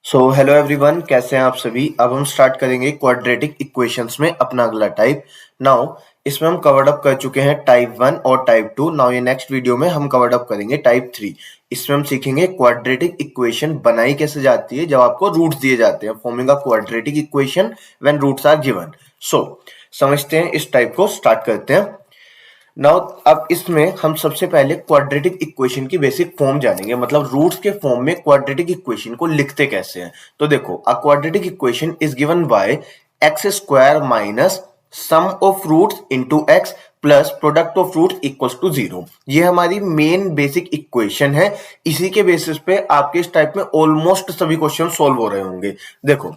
So hello everyone, कैसे हैं आप सभी। अब हम स्टार्ट करेंगे क्वाड्रेटिक इक्वेशंस में अपना अगला टाइप। नाउ इसमें हम कवर्ड अप कर चुके हैं टाइप 1 और टाइप 2। नाउ ये नेक्स्ट वीडियो में हम कवर्ड अप करेंगे टाइप 3। इसमें हम सीखेंगे क्वाड्रेटिक इक्वेशन बनाई कैसे जाती है जब आपको रूट्स दिए जाते हैं, forming a quadratic equation when roots are given. So समझते हैं, इस टाइप को स्टार्ट करते हैं। नाउ अब इसमें हम सबसे पहले क्वाड्रेटिक इक्वेशन की बेसिक फॉर्म जानेंगे, मतलब रूट्स के फॉर्म में क्वाड्रेटिक इक्वेशन को लिखते कैसे हैं। तो देखो, a quadratic equation is given by X square minus sum of roots into X plus product of root equals to 0। ये हमारी मेन बेसिक इक्वेशन है। इसी के बेसिस पे आपके इस टाइप में ऑलमोस्ट सभी क्वेश्चन सॉल्व हो रहे होंगे। देखो,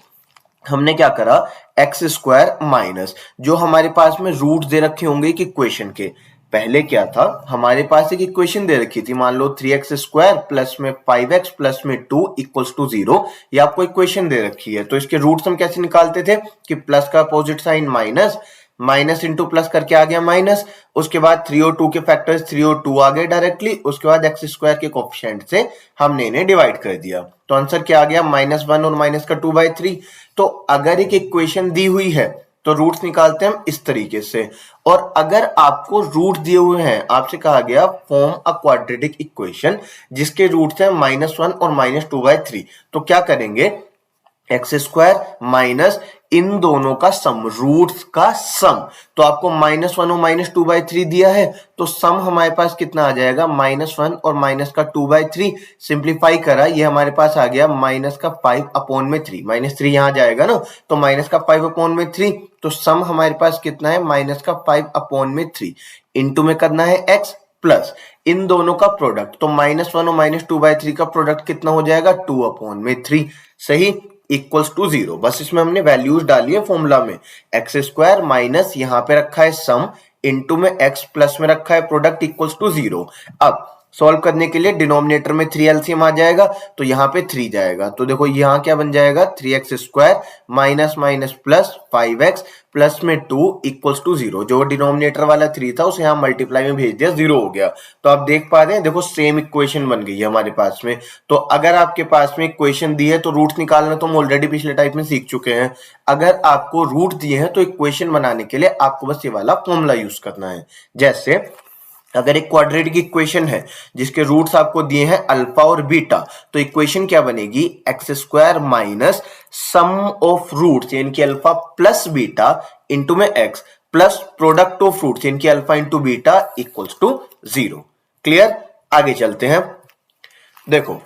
हमने क्या करा, एक्स स्क्वायर माइनस जो हमारे पास में रूट दे रखे होंगे एक इक्वेशन के। पहले क्या था, हमारे पास एक इक्वेशन दे रखी थी, मान लो 3x स्क्वायर प्लस में 5x प्लस में 2 इक्वल्स टू 0। ये आपको इक्वेशन दे रखी है। तो इसके रूट्स हम कैसे निकालते थे कि प्लस का opposite sign minus, minus into plus करके आ गया माइनस, उसके बाद 3 और 2 के फैक्टर्स 3 और 2 आ गए डायरेक्टली, उसके बाद एक्स स्क्वायर के कोफिशिएंट से हमने इन्हें डिवाइड कर दिया। तो आंसर क्या आ गया, -1 और माइनस का 2/3। तो अगर एक इक्वेशन दी हुई है तो रूट्स निकालते हैं हम इस तरीके से। और अगर आपको रूट दिए हुए हैं, आपसे कहा गया फॉर्म अ क्वाड्रेटिक इक्वेशन जिसके रूट्स हैं -1 और -2/3, तो क्या करेंगे, एक्स स्क्वायर माइनस इन दोनों का सम, रूट्स का सम। तो आपको -1 और -2/3 दिया है, तो सम हमारे पास कितना आ जाएगा, -1 और माइनस का 2/3। सिंप्लीफाई करा, ये हमारे पास आ गया माइनस का 5/3, -3 यहां जाएगा ना, तो माइनस का 5/3। तो सम हमारे पास कितना है, माइनस का 5/3। इंटू में करना है एक्स प्लस इन दोनों का प्रोडक्ट, तो -1 और -2/3 का प्रोडक्ट कितना हो जाएगा, 2/3। सही, इक्वल्स टू 0। बस इसमें हमने वैल्यूज डाली है फॉर्मूला में। एक्स स्क्वायर माइनस यहां पे रखा है सम, इंटू में एक्स प्लस में रखा है प्रोडक्ट इक्वल्स टू 0। अब सॉल्व करने के लिए डिनोमिनेटर में 3 एलसीएम आ जाएगा, तो यहाँ पे 3 जाएगा। तो देखो यहाँ क्या बन जाएगा, 3x square minus minus plus 5x plus में 2 इक्वल्स टू 0। जो डिनोमिनेटर वाला 3 था उसे यहाँ मल्टीप्लाई में भेज दिया, 0 हो गया। तो आप देख पा रहे हैं, देखो सेम इक्वेशन बन गई है हमारे पास में। तो अगर आपके पास में इक्वेशन दी है तो रूट निकालना तो हम ऑलरेडी पिछले टाइप में सीख चुके हैं। अगर आपको रूट दिए हैं तो इक्वेशन बनाने के लिए आपको बस ये वाला फॉर्मूला यूज करना है। जैसे अगर एक क्वाड्रेटिक इक्वेशन है जिसके रूट्स आपको दिए हैं अल्फा और बीटा, तो इक्वेशन क्या बनेगी, X square minus sum of roots यानी कि अल्फा प्लस बीटा इंटू में x plus product of roots यानी कि alpha into beta equals to 0। Clear, आगे चलते हैं। देखो,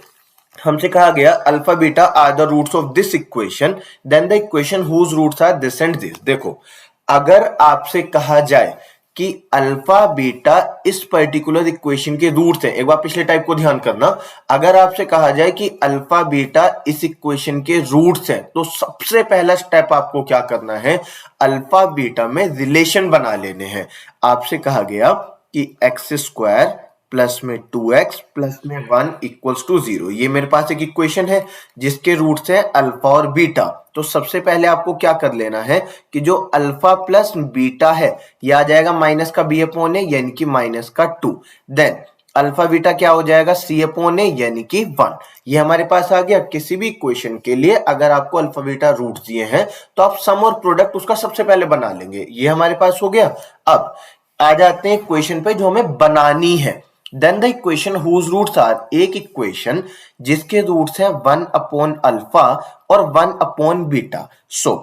हमसे कहा गया alpha beta are the roots of this equation, then the equation whose roots are this and this. देखो, अगर आपसे कहा जाए कि अल्फा बीटा इस पर्टिकुलर इक्वेशन के रूट्स हैं, एक बार पिछले टाइप को ध्यान करना। अगर आपसे कहा जाए कि अल्फा बीटा इस इक्वेशन के रूट्स हैं, तो सबसे पहला स्टेप आपको क्या करना है, अल्फा बीटा में रिलेशन बना लेने हैं। आपसे कहा गया कि एक्स स्क्वायर प्लस में 2x प्लस में 1 इक्वल्स टू 0। ये मेरे पास एक इक्वेशन है जिसके रूट्स है अल्फा और बीटा। तो सबसे पहले आपको क्या कर लेना है कि जो अल्फा प्लस बीटा है ये आ जाएगा माइनस का b अपॉन ए यानी कि माइनस का 2। देन अल्फा बीटा क्या हो जाएगा, c अपॉन ए यानी कि 1। ये हमारे पास आ गया। किसी भी इक्वेशन के लिए अगर आपको अल्फा बीटा रूट्स दिए हैं तो आप सम और प्रोडक्ट उसका सबसे पहले बना लेंगे। ये हमारे पास हो गया। अब आ जाते हैं इक्वेशन पे जो हमें बनानी है। Then the equation whose roots are, एक इक्वेशन जिसके रूट्स हैं 1 अपॉन अल्फा और 1 अपॉन बीटा। सो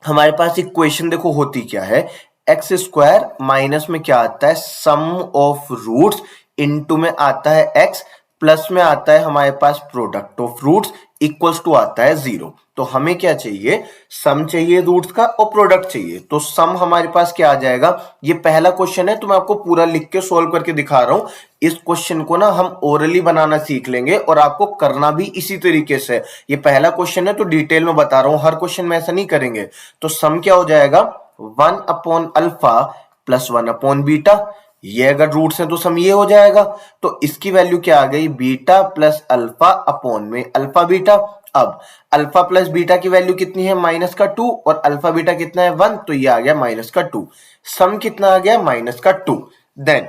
हमारे पास इक्वेशन देखो होती क्या है, एक्स स्क्वायर माइनस में क्या आता है, सम ऑफ रूट्स, इनटू में आता है एक्स, प्लस में आता है हमारे पास product of roots, equals to आता है 0। तो हमें क्या चाहिए, सम चाहिए रूट्स का और प्रोडक्ट चाहिए। तो सम हमारे पास क्या आ जाएगा, ये पहला क्वेश्चन है तो मैं आपको पूरा लिख के सोल्व करके दिखा रहा हूं। इस क्वेश्चन को ना हम ओरली बनाना सीख लेंगे और आपको करना भी इसी तरीके से। ये पहला क्वेश्चन है तो डिटेल में बता रहा हूं, हर क्वेश्चन में ऐसा नहीं करेंगे। तो सम क्या हो जाएगा, 1 upon alpha plus 1 upon beta. ये अगर रूट्स हैं तो सम ये हो जाएगा। तो इसकी वैल्यू क्या आ गई, बीटा प्लस अल्फा अपॉन में अल्फा बीटा। अब अल्फा प्लस बीटा की वैल्यू कितनी है, माइनस का 2, और अल्फा बीटा कितना है 1, तो ये आ गया माइनस का 2। सम कितना आ गया, माइनस का 2। देन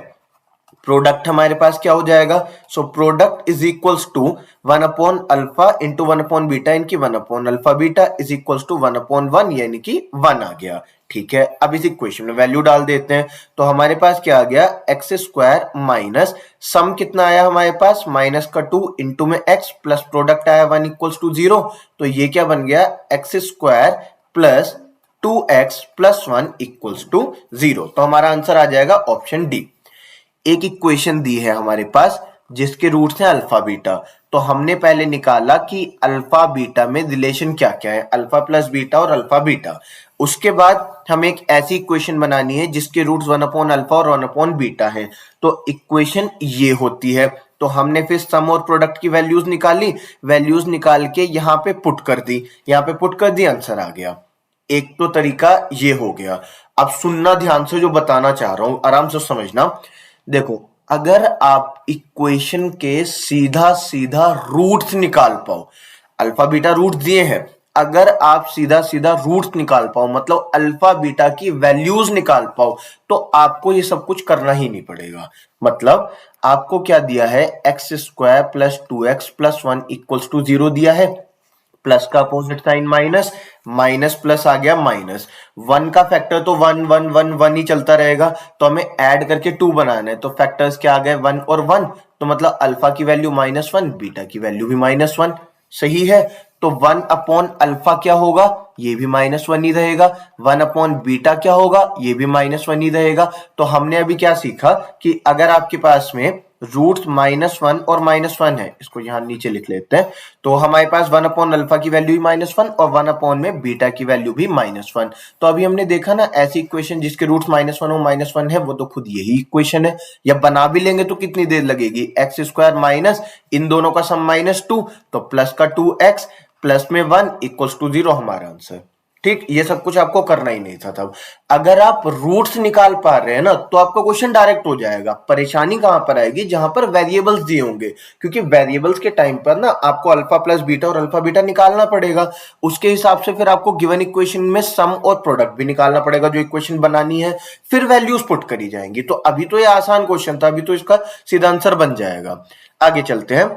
प्रोडक्ट हमारे पास क्या हो जाएगा, so product is equals to 1 upon alpha into 1 upon beta इनकी 1 upon alpha beta is equals to 1 upon 1 यानी कि 1 आ गया। ठीक है, अब इस इक्वेशन में वैल्यू डाल देते हैं तो हमारे पास क्या आ गया, एक्स स्क्वायर माइनस सम कितना आया हमारे पास माइनस का 2 इंटू में एक्स प्लस प्रोडक्ट आया 1 इक्वल्स टू 0, तो ये क्या बन गया, X square plus 2x plus 1 equals to 0। तो हमारा आंसर आ जाएगा ऑप्शन डी। एक इक्वेशन दी है हमारे पास जिसके रूट्स हैं अल्फा बीटा, तो हमने पहले निकाला कि अल्फा बीटा में रिलेशन क्या क्या है, अल्फा प्लस बीटा और अल्फा बीटा। उसके बाद हमें एक ऐसी इक्वेशन बनानी है जिसके रूट्स 1 अपॉन अल्फा और 1 अपॉन बीटा है, तो इक्वेशन ये होती है। तो हमने फिर सम और प्रोडक्ट की वैल्यूज निकाली, वैल्यूज निकाल के यहाँ पे पुट कर दी, यहाँ पे पुट कर दी, आंसर आ गया। एक तो तरीका ये हो गया। अब सुनना ध्यान से, जो बताना चाह रहा हूं आराम से समझना। देखो, अगर आप इक्वेशन के सीधा सीधा रूट्स निकाल पाओ, अल्फा बीटा रूट्स दिए हैं, अगर आप सीधा सीधा रूट्स निकाल पाओ मतलब अल्फा बीटा की वैल्यूज निकाल पाओ, तो आपको ये सब कुछ करना ही नहीं पड़ेगा। मतलब आपको क्या दिया है, x square plus 2x plus 1 equals to 0 दिया है, प्लस का opposite sign minus, minus plus आ गया माइनस, 1 का फैक्टर तो 1 1 1 1 ही चलता रहेगा, तो हमें ऐड करके 2 बनाना है, तो फैक्टर्स क्या आ गए 1 और 1, तो मतलब अल्फा की वैल्यू -1, बीटा की वैल्यू भी -1, सही है। तो 1 अपॉन अल्फा क्या होगा, ये भी -1 ही रहेगा, 1 अपॉन बीटा क्या होगा, ये भी -1 ही रहेगा। तो हमने अभी क्या सीखा कि अगर आपके पास में रूट्स -1 और -1 है, इसको यहां नीचे लिख लेते हैं, तो हमारे पास 1 अपॉन अल्फा की वैल्यू भी -1 और 1 अपॉन में बीटा की वैल्यू भी -1। तो अभी हमने देखा ना, ऐसी इक्वेशन जिसके रूट्स -1 और -1 है, वो तो खुद यही इक्वेशन है। या बना भी लेंगे तो कितनी देर लगेगी, एक्स स्क्वायर माइनस इन दोनों का सम -2, तो प्लस का 2x प्लस में 1 इक्वल्स टू 0 हमारा आंसर। ठीक, ये सब कुछ आपको करना ही नहीं था तब। अगर आप रूट्स निकाल पा रहे हैं ना, तो आपका क्वेश्चन डायरेक्ट हो जाएगा। परेशानी कहां पर आएगी, जहां पर वेरिएबल्स दिए होंगे, क्योंकि वेरिएबल्स के टाइम पर ना आपको अल्फा प्लस बीटा और अल्फा बीटा निकालना पड़ेगा। उसके हिसाब से फिर आपको गिवन इक्वेशन में सम और प्रोडक्ट भी निकालना पड़ेगा, जो इक्वेशन बनानी है, फिर वैल्यूज पुट करी जाएंगी। तो अभी तो ये आसान क्वेश्चन था, अभी तो इसका सीधा आंसर बन जाएगा। आगे चलते हैं।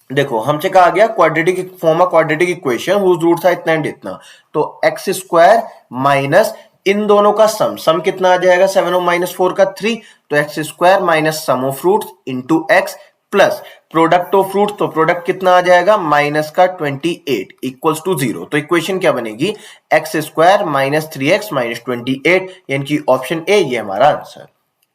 देखो, हमसे कहा गया quadratic form a quadratic equation whose roots are इतना एंड इतना, तो एक्स स्क्वायर माइनस इन दोनों का सम कितना आ जाएगा, 7 और -4 का 3, तो x square minus sum of roots into x plus product of root, तो प्रोडक्ट कितना आ जाएगा माइनस का 28 इक्वल्स टू 0। तो इक्वेशन क्या बनेगी, X square minus 3x minus 28, यानी कि ऑप्शन ए ये हमारा आंसर।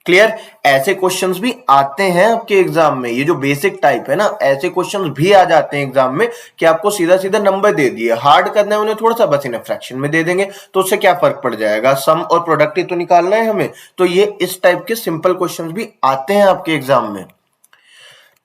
क्लियर। ऐसे क्वेश्चंस भी आते हैं आपके एग्जाम में, ये जो बेसिक टाइप है ना, ऐसे क्वेश्चंस भी आ जाते हैं एग्जाम में कि आपको सीधा सीधा नंबर दे दिए, हार्ड करना है उन्हें थोड़ा सा, बस इन्हें फ्रैक्शन में दे देंगे, तो उससे क्या फर्क पड़ जाएगा, सम और प्रोडक्ट ही तो निकालना है हमें। तो ये इस टाइप के सिंपल क्वेश्चंस भी आते हैं आपके एग्जाम में।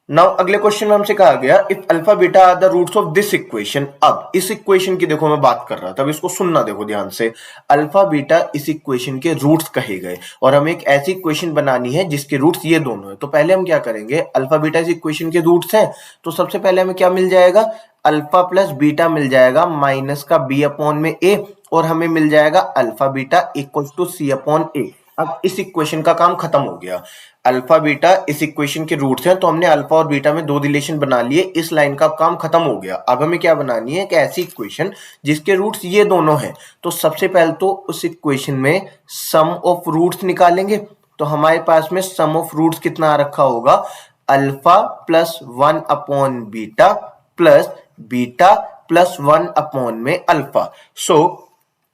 नाउ अगले क्वेश्चन में हमसे कहा गया if alpha beta are the roots of this equation. अब इस इक्वेशन की देखो मैं बात कर रहा था, अब इसको सुनना देखो ध्यान से। अल्फा बीटा इस इक्वेशन के रूट्स कहे गए और हमें एक ऐसी इक्वेशन बनानी है जिसके रूट्स ये दोनों है। तो पहले हम क्या करेंगे, अल्फा बीटा इस इक्वेशन के रूट्स हैं, तो सबसे पहले हमें क्या मिल जाएगा, अल्फा प्लस बीटा मिल जाएगा माइनस का बी अपॉन में ए, और हमें मिल जाएगा alpha beta equal to c upon a. अब इस इक्वेशन का काम खत्म हो गया। अल्फा बीटा इस इक्वेशन के रूट्स हैं, तो हमने अल्फा और बीटा में दो रिलेशन बना लिए, इस लाइन का काम खत्म हो गया। अब हमें क्या बनानी है, कि ऐसी इक्वेशन जिसके रूट्स ये दोनों हैं। तो सबसे पहले तो उस इक्वेशन में सम ऑफ रूट्स निकालेंगे, तो हमारे पास में सम ऑफ रूट्स कितना आ रखा होगा, alpha plus 1 upon beta plus beta plus 1 upon में अल्फा। सो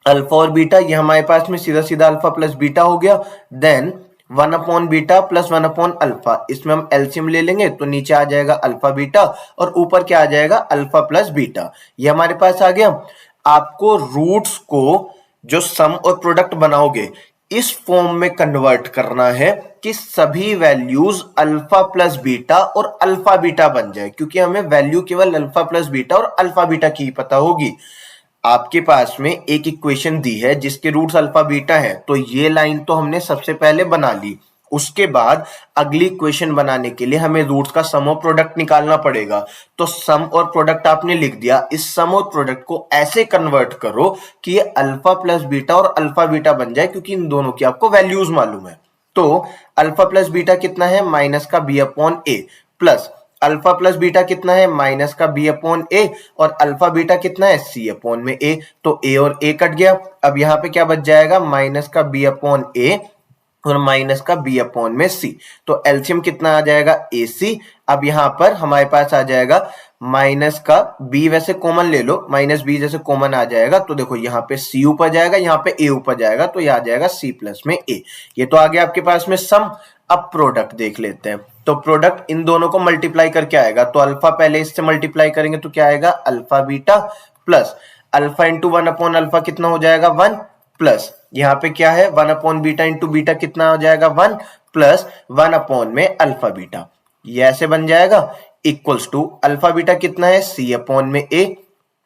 अल्फा और बीटा ये हमारे पास में सीधा सीधा अल्फा प्लस बीटा हो गया, then 1 upon beta plus 1 upon alpha, इसमें हम एलसीएम ले लेंगे, तो नीचे आ जाएगा अल्फा बीटा और ऊपर क्या आ जाएगा, अल्फा प्लस बीटा। ये हमारे पास आ गया। आपको रूट्स को जो सम और प्रोडक्ट बनाओगे इस फॉर्म में कन्वर्ट करना है कि सभी वैल्यूज अल्फा प्लस बीटा और अल्फा बीटा बन जाए, क्योंकि हमें वैल्यू केवल अल्फा प्लस बीटा और अल्फा बीटा की ही पता होगी। आपके पास में एक इक्वेशन दी है जिसके रूट्स अल्फा बीटा है, तो ये लाइन तो हमने सबसे पहले बना ली। उसके बाद अगली इक्वेशन बनाने के लिए हमें रूट्स का सम और प्रोडक्ट निकालना पड़ेगा। तो सम और प्रोडक्ट आपने लिख दिया, इस सम और प्रोडक्ट को ऐसे कन्वर्ट करो कि ये अल्फा प्लस बीटा और अल्फा बीटा बन जाए, क्योंकि इन दोनों की आपको वैल्यूज मालूम है। तो अल्फा प्लस बीटा कितना है, माइनस का बी अपॉन ए, प्लस अल्फा प्लस बीटा कितना है, माइनस का बी अपॉन ए, और अल्फा बीटा कितना है, सी अपॉन में ए। तो ए और ए कट गया, अब यहाँ पे क्या बच जाएगा, माइनस का बी अपॉन ए और माइनस का बी अपॉन में सी। तो एलसीएम कितना आ जाएगा, ए सी। अब यहाँ पर हमारे पास आ जाएगा माइनस का बी, वैसे कॉमन ले लो, माइनस बी जैसे कॉमन आ जाएगा, तो देखो यहाँ पे सी ऊपर जाएगा, यहाँ पे ए ऊपर जाएगा, तो यह आ जाएगा सी प्लस में ए। ये तो आ गया आपके पास में सम। अब प्रोडक्ट देख लेते हैं। तो प्रोडक्ट इन दोनों को मल्टीप्लाई करके आएगा, तो अल्फा पहले इससे मल्टीप्लाई करेंगे तो क्या आएगा, alpha beta plus alpha into one upon alpha कितना हो जाएगा, वन, प्लस यहाँ पे क्या है, one upon beta into beta कितना हो जाएगा, वन, प्लस वन अपॉन में अल्फा बीटा, ये ऐसे बन जाएगा, इक्वल्स टू अल्फा बीटा कितना है, सी अपॉन में ए,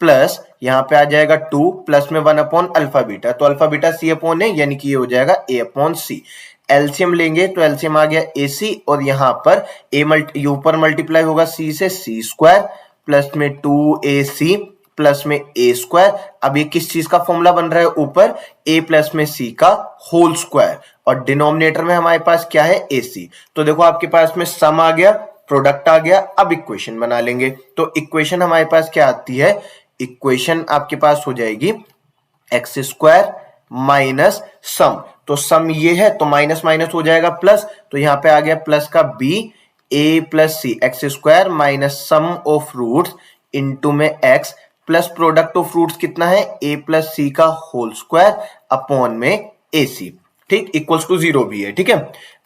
प्लस यहाँ पे आ जाएगा टू, प्लस में वन अपॉन अल्फा बीटा, तो अल्फा बीटा सी अपॉन ए, यानी कि ये हो जाएगा ए अपॉन सी। एलसीएम लेंगे तो एलसीएम आ गया ए सी, और यहाँ पर ए ऊपर मल्टीप्लाई होगा सी से, सी स्क्वायर प्लस में टू ए सी प्लस में ए स्क्वायर। अब ये किस चीज का फॉर्मूला बन रहा है, ऊपर ए प्लस में सी का होल स्क्वायर, और डिनोमिनेटर में हमारे पास क्या है, ए सी। तो देखो आपके पास में सम आ गया, प्रोडक्ट आ गया। अब इक्वेशन बना लेंगे, तो इक्वेशन हमारे पास क्या आती है, इक्वेशन आपके पास हो जाएगी एक्स स्क्वायर माइनस सम, तो सम ये है तो माइनस माइनस हो जाएगा प्लस, तो यहाँ पे आ गया प्लस का b a plus C, x square minus sum of roots into में x plus product of roots कितना है, ए प्लस सी का होल स्क्वायर अपॉन में ए सी, ठीक, इक्वल्स टू जीरो भी है, ठीक है।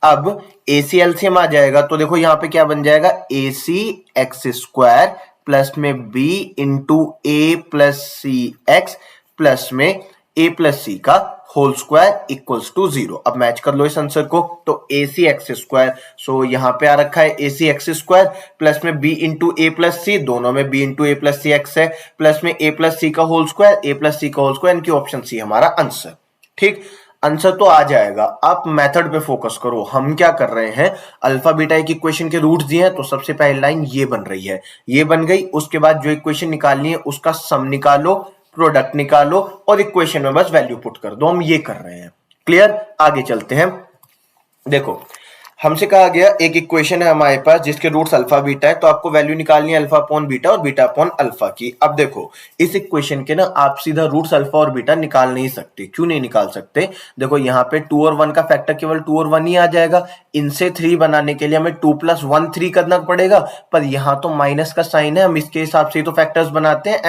अब ए सी एलसीएम आ जाएगा, तो देखो यहाँ पे क्या बन जाएगा, A C x square plus में B into A plus C X plus में ए प्लस सी का whole square equals to zero. अब मैच कर लो इस आंसर को, तो ए सी एक्स स्क्वायर, सो यहाँ पे आ रखा है ए सी एक्स स्क्वायर प्लस में बी इंटू ए प्लस सी, दोनों में B into A plus C x है, प्लस में ए प्लस सी का होल स्क्वायर, ए प्लस सी का होल स्क्वायर, इनकी ऑप्शन सी हमारा आंसर, ठीक। आंसर तो आ जाएगा, आप मेथड पे फोकस करो। हम क्या कर रहे हैं, अल्फा बीटा एक इक्वेशन के रूट्स दिए हैं, तो सबसे पहली लाइन ये बन रही है, ये बन गई, उसके बाद जो इक्वेशन निकालनी है उसका सम निकालो, प्रोडक्ट निकालो और इक्वेशन में बस वैल्यू पुट कर दो, हम ये कर रहे हैं। क्लियर, आगे चलते हैं। देखो हमसे कहा गया एक इक्वेशन है हमारे पास जिसके रूट्स अल्फा बीटा है, तो आपको वैल्यू निकालनी है अल्फा अपॉन बीटा और बीटा अपॉन अल्फा की। अब देखो इस इक्वेशन के ना आप सीधा रूट्स अल्फा और बीटा निकाल नहीं सकते। क्यों नहीं निकाल सकते, देखो यहाँ पे 2 और 1 का फैक्टर केवल 2 और 1 ही आ जाएगा, इनसे 3 बनाने के लिए हमें 2 + 1 3 करना पड़ेगा, पर यहाँ तो माइनस का साइन है, हम इसके हिसाब से ही तो फैक्टर्स बनाते हैं,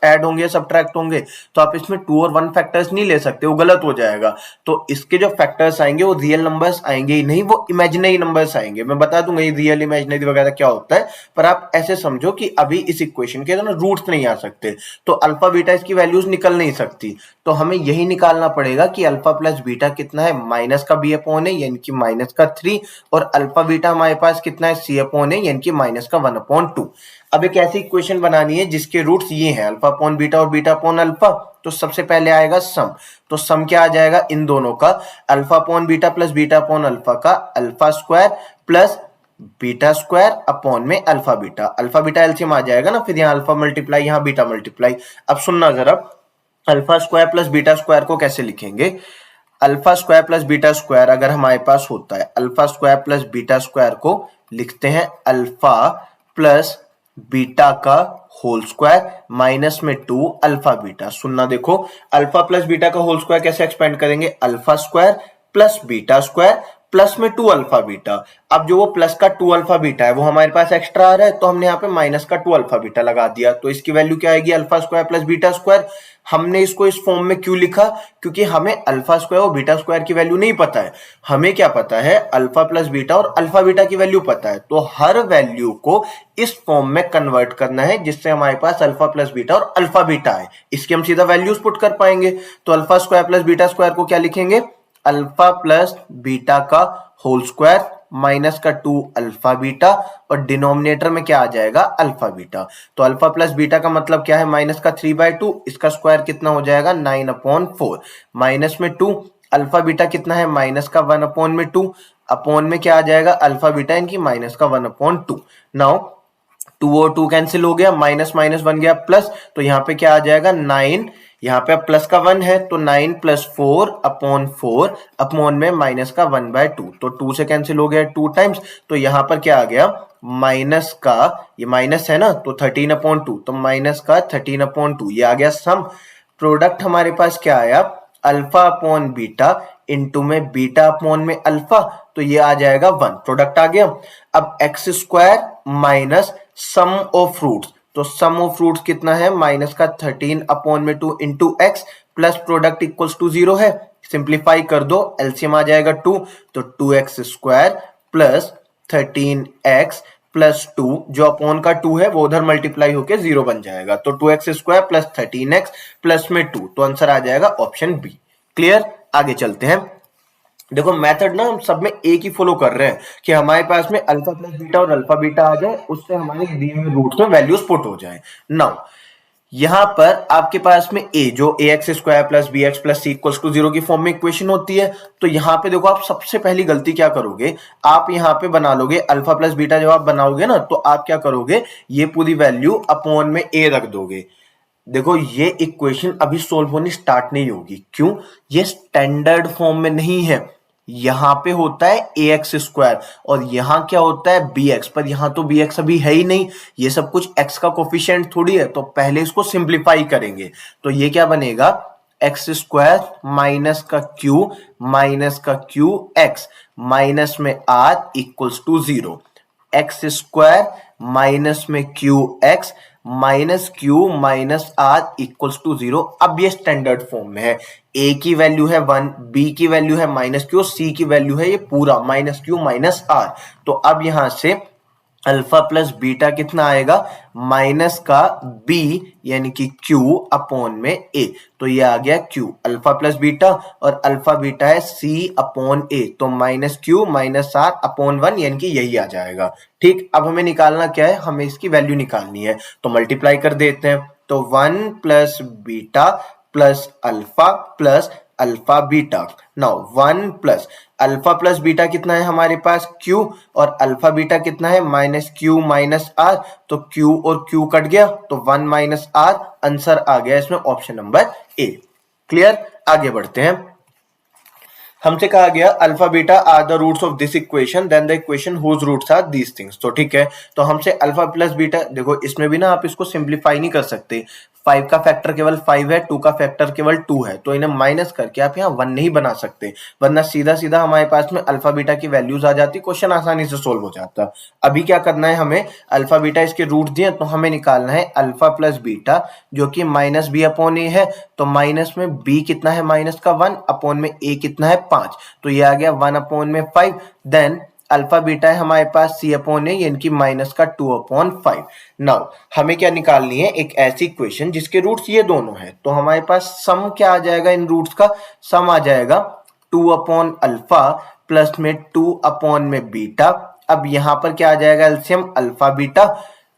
ऐड होंगे सब्ट्रैक्ट होंगे, तो आप इसमें 2 और 1 फैक्टर्स नहीं ले सकते, वो गलत हो जाएगा। तो इसके जो फैक्टर्स आएंगे वो रियल नंबर्स आएंगे ही नहीं, वो इमेजिनरी नंबर्स आएंगे। मैं बता दूंगा ये रियल इमेजिनरी वगैरह क्या होता है, पर आप ऐसे समझो कि अभी इस इक्वेशन के ना रूट्स नहीं आ सकते, तो अल्फा बीटा इसकी वैल्यूज निकल नहीं सकती, तो हमें यही निकालना पड़ेगा कि अल्फा प्लस बीटा कितना है, माइनस का बी अपॉन है यानी कि माइनस का 3, और अल्फा बीटा हमारे पास कितना है, सी अपॉन है यानी कि माइनस का 1/2। अब एक ऐसी इक्वेशन बनानी है जिसके रूट्स ये हैं, अल्फा अपॉन बीटा और बीटा अपॉन अल्फा, तो सबसे पहले आएगा सम, तो सम क्या आ जाएगा इन दोनों का, alpha upon beta plus beta upon alpha का alpha square plus beta square upon में alpha beta, alpha beta LCM आ जाएगा ना, फिर यहाँ अल्फा मल्टीप्लाई यहाँ बीटा मल्टीप्लाई। अब सुनना जरा, alpha square plus beta square को कैसे लिखेंगे, alpha square plus beta square अगर हमारे पास होता है, alpha square plus beta square को लिखते हैं अल्फा प्लस बीटा का होल स्क्वायर माइनस में 2 अल्फा बीटा। सुनना देखो, अल्फा प्लस बीटा का होल स्क्वायर कैसे एक्सपेंड करेंगे, alpha square plus beta square plus में 2 अल्फा बीटा। अब जो वो प्लस का 2 अल्फा बीटा है वो हमारे पास एक्स्ट्रा आ रहा है, तो हमने यहाँ पे माइनस का 2 अल्फा बीटा लगा दिया, तो इसकी वैल्यू क्या आएगी, alpha square plus beta square. हमने इसको इस फॉर्म में क्यों लिखा, क्योंकि हमें अल्फा स्क्वायर और बीटा स्क्वायर की वैल्यू नहीं पता है, हमें क्या पता है, अल्फा प्लस बीटा और अल्फा बीटा की वैल्यू पता है, तो हर वैल्यू को इस फॉर्म में कन्वर्ट करना है जिससे हमारे पास अल्फा प्लस बीटा और अल्फा बीटा है, इसकी हम सीधा वैल्यूज पुट कर पाएंगे। तो alpha square plus beta square को क्या लिखेंगे, अल्फा प्लस बीटा का होल स्क्वायर माइनस का 2 अल्फा बीटा, और डिनोमिनेटर में क्या आ जाएगा, अल्फा बीटा। तो अल्फा प्लस बीटा का मतलब क्या है, माइनस का 3/2, इसका स्क्वायर कितना हो जाएगा 9/4, माइनस में 2 अल्फा बीटा कितना है, माइनस का 1/2, अपॉन में क्या आ जाएगा, अल्फा बीटा इनकी माइनस का 1/2। नाउ 2 और 2 कैंसिल हो गया, माइनस माइनस बन गया प्लस, तो यहाँ पे क्या आ जाएगा 9 यहाँ पे अब प्लस का 1 है तो 9 + 4/4 अपॉन में माइनस का 1/2, तो 2 से कैंसिल हो गया 2 टाइम्स, तो यहाँ पर क्या आ गया माइनस का, ये माइनस है ना तो 13/2, तो माइनस का 13/2 ये आ गया सम। प्रोडक्ट हमारे पास क्या आया अल्फा अपॉन बीटा इंटू में बीटा अपॉन में अल्फा, तो ये आ जाएगा 1, प्रोडक्ट आ गया। अब x square minus sum of roots, तो सम ऑफ रूट्स कितना है माइनस का 13/2 into x plus product equals to 0 है, सिंप्लीफाई कर दो एलसीएम आ जाएगा 2, तो 2x square plus 13x plus 2, जो अपॉन का 2 है वो उधर मल्टीप्लाई होके 0 बन जाएगा, तो 2x square plus 13x plus में 2, तो आंसर आ जाएगा ऑप्शन बी। क्लियर, आगे चलते हैं। देखो मेथड ना हम सब में एक ही फॉलो कर रहे हैं कि हमारे पास में अल्फा प्लस बीटा और अल्फा बीटा आ जाए, उससे हमारे दिए हुए रूट्स में वैल्यूज पुट हो जाए। नाउ यहां पर आपके पास में a जो ax square plus b x plus c equals to 0 की फॉर्म में इक्वेशन होती है, तो यहां पे देखो आप सबसे पहली गलती क्या करोगे, आप यहां पे बना लोगे अल्फा प्लस बीटा, जब आप बनाओगे ना तो आप क्या करोगे ये पूरी वैल्यू अपॉन में a रख दोगे। देखो ये इक्वेशन अभी सोल्व होनी स्टार्ट नहीं होगी, क्यों, ये स्टैंडर्ड फॉर्म में नहीं है। यहां पे होता है ए एक्स स्क्वायर और यहां क्या होता है बी एक्स, पर यहां तो बी एक्स अभी है ही नहीं, ये सब कुछ एक्स का कोफिशिएंट थोड़ी है, तो पहले इसको सिंप्लीफाई करेंगे, तो ये क्या बनेगा एक्स स्क्वायर माइनस का क्यू एक्स माइनस में r equals to 0, x square minus में q x minus q minus r equals to 0। अब ये स्टैंडर्ड फॉर्म में है, ए की वैल्यू है 1, बी की वैल्यू है माइनस क्यू, सी की वैल्यू है ये पूरा माइनस क्यू माइनस आर, तो अब यहां से अल्फा प्लस बीटा कितना आएगा माइनस का b यानी कि q अपॉन में a, तो ये आ गया q अल्फा प्लस बीटा और अल्फा बीटा है c अपॉन a, तो minus q minus r upon 1 यानी कि यही आ जाएगा। ठीक, अब हमें निकालना क्या है, हमें इसकी वैल्यू निकालनी है, तो मल्टीप्लाई कर देते हैं, तो 1 plus beta plus alpha beta. Now 1 plus alpha plus beta कितना है हमारे पास q और अल्फा बीटा कितना है माइनस q माइनस r, तो q और q कट गया तो 1 माइनस r, आंसर आ गया इसमें ऑप्शन नंबर ए। क्लियर, आगे बढ़ते हैं। हमसे कहा गया alpha beta are the roots of this equation then the equation whose roots are these things, तो ठीक है, तो हमसे अल्फा प्लस बीटा, देखो इसमें भी ना आप इसको सिंप्लीफाई नहीं कर सकते, 5 का फैक्टर केवल 5 है, 2 का फैक्टर केवल 2 है, तो इन्हें माइनस करके आप यहाँ 1 नहीं बना सकते, वरना सीधा सीधा हमारे पास में अल्फा बीटा की वैल्यूज आ जाती, क्वेश्चन आसानी से सोल्व हो जाता। अभी क्या करना है हमें, अल्फा बीटा इसके रूट दिए, तो हमें निकालना है अल्फा प्लस बीटा जो कि माइनस बी अपॉन ए है, तो माइनस में b कितना है माइनस का 1 अपॉन में a कितना है 5, तो ये आ गया 1 अपॉन में 5, देन अल्फा बीटा है हमारे पास c अपॉन ए यानी कि माइनस का 2 अपॉन 5। नाउ हमें क्या निकालनी है, एक ऐसी इक्वेशन जिसके रूट्स ये दोनों है, तो हमारे पास सम क्या आ जाएगा, इन रूट्स का सम आ जाएगा 2 अपॉन अल्फा प्लस में 2 अपॉन में बीटा। अब यहां पर क्या आ जाएगा एलसीएम अल्फा बीटा,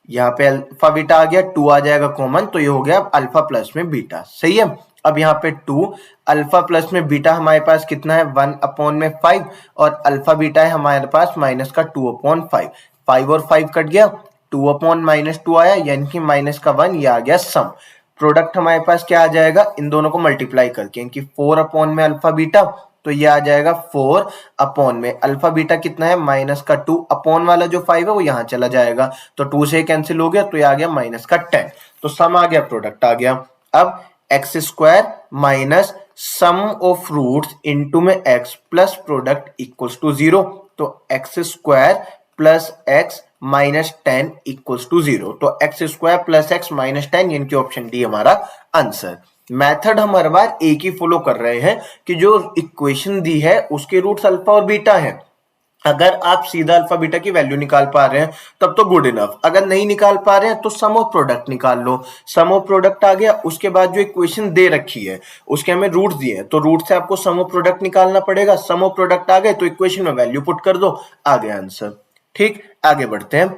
यहाँ पे अल्फा बीटा आ गया, 2 आ जाएगा कॉमन, तो ये हो गया अल्फा प्लस में बीटा, सही है। अब यहाँ पे 2 अल्फा प्लस में बीटा हमारे पास कितना है 1 अपॉन में 5 और अल्फा बीटा है हमारे पास माइनस का 2 अपॉन 5, 5 और 5 कट गया, 2 अपॉन माइनस 2 आया यानी कि माइनस का 1, ये आ गया सम। प्रोडक्ट हमारे पास क्या आ जाएगा, इन दोनों को मल्टीप्लाई करके, यानी कि 4 अपॉन में अल्फा बीटा, तो ये आ जाएगा 4 अपॉन में अल्फा बीटा कितना है माइनस का 2, अपॉन वाला जो 5 है वो यहाँ चला जाएगा, तो 2 से कैंसिल हो गया, तो ये आ गया माइनस का 10, तो सम आ गया, प्रोडक्ट आ गया। अब x square minus sum of roots into में x plus product equals to 0, तो x square plus x minus 10 equals to 0, तो x square plus x minus 10 यानी कि ऑप्शन डी हमारा आंसर। मेथड हम हर बार एक ही फॉलो कर रहे हैं कि जो इक्वेशन दी है उसके रूट्स अल्फा और बीटा हैं, अगर आप सीधा अल्फा बीटा की वैल्यू निकाल पा रहे हैं तब तो गुड इनफ, अगर नहीं निकाल पा रहे हैं तो सम ऑफ प्रोडक्ट निकाल लो, सम ऑफ प्रोडक्ट आ गया, उसके बाद जो इक्वेशन दे रखी है उसके हमें रूट्स दिए हैं, तो रूट से आपको सम ऑफ प्रोडक्ट निकालना पड़ेगा, सम ऑफ प्रोडक्ट आ गए तो इक्वेशन में वैल्यू पुट कर दो, आ गया आंसर। ठीक, आगे बढ़ते हैं।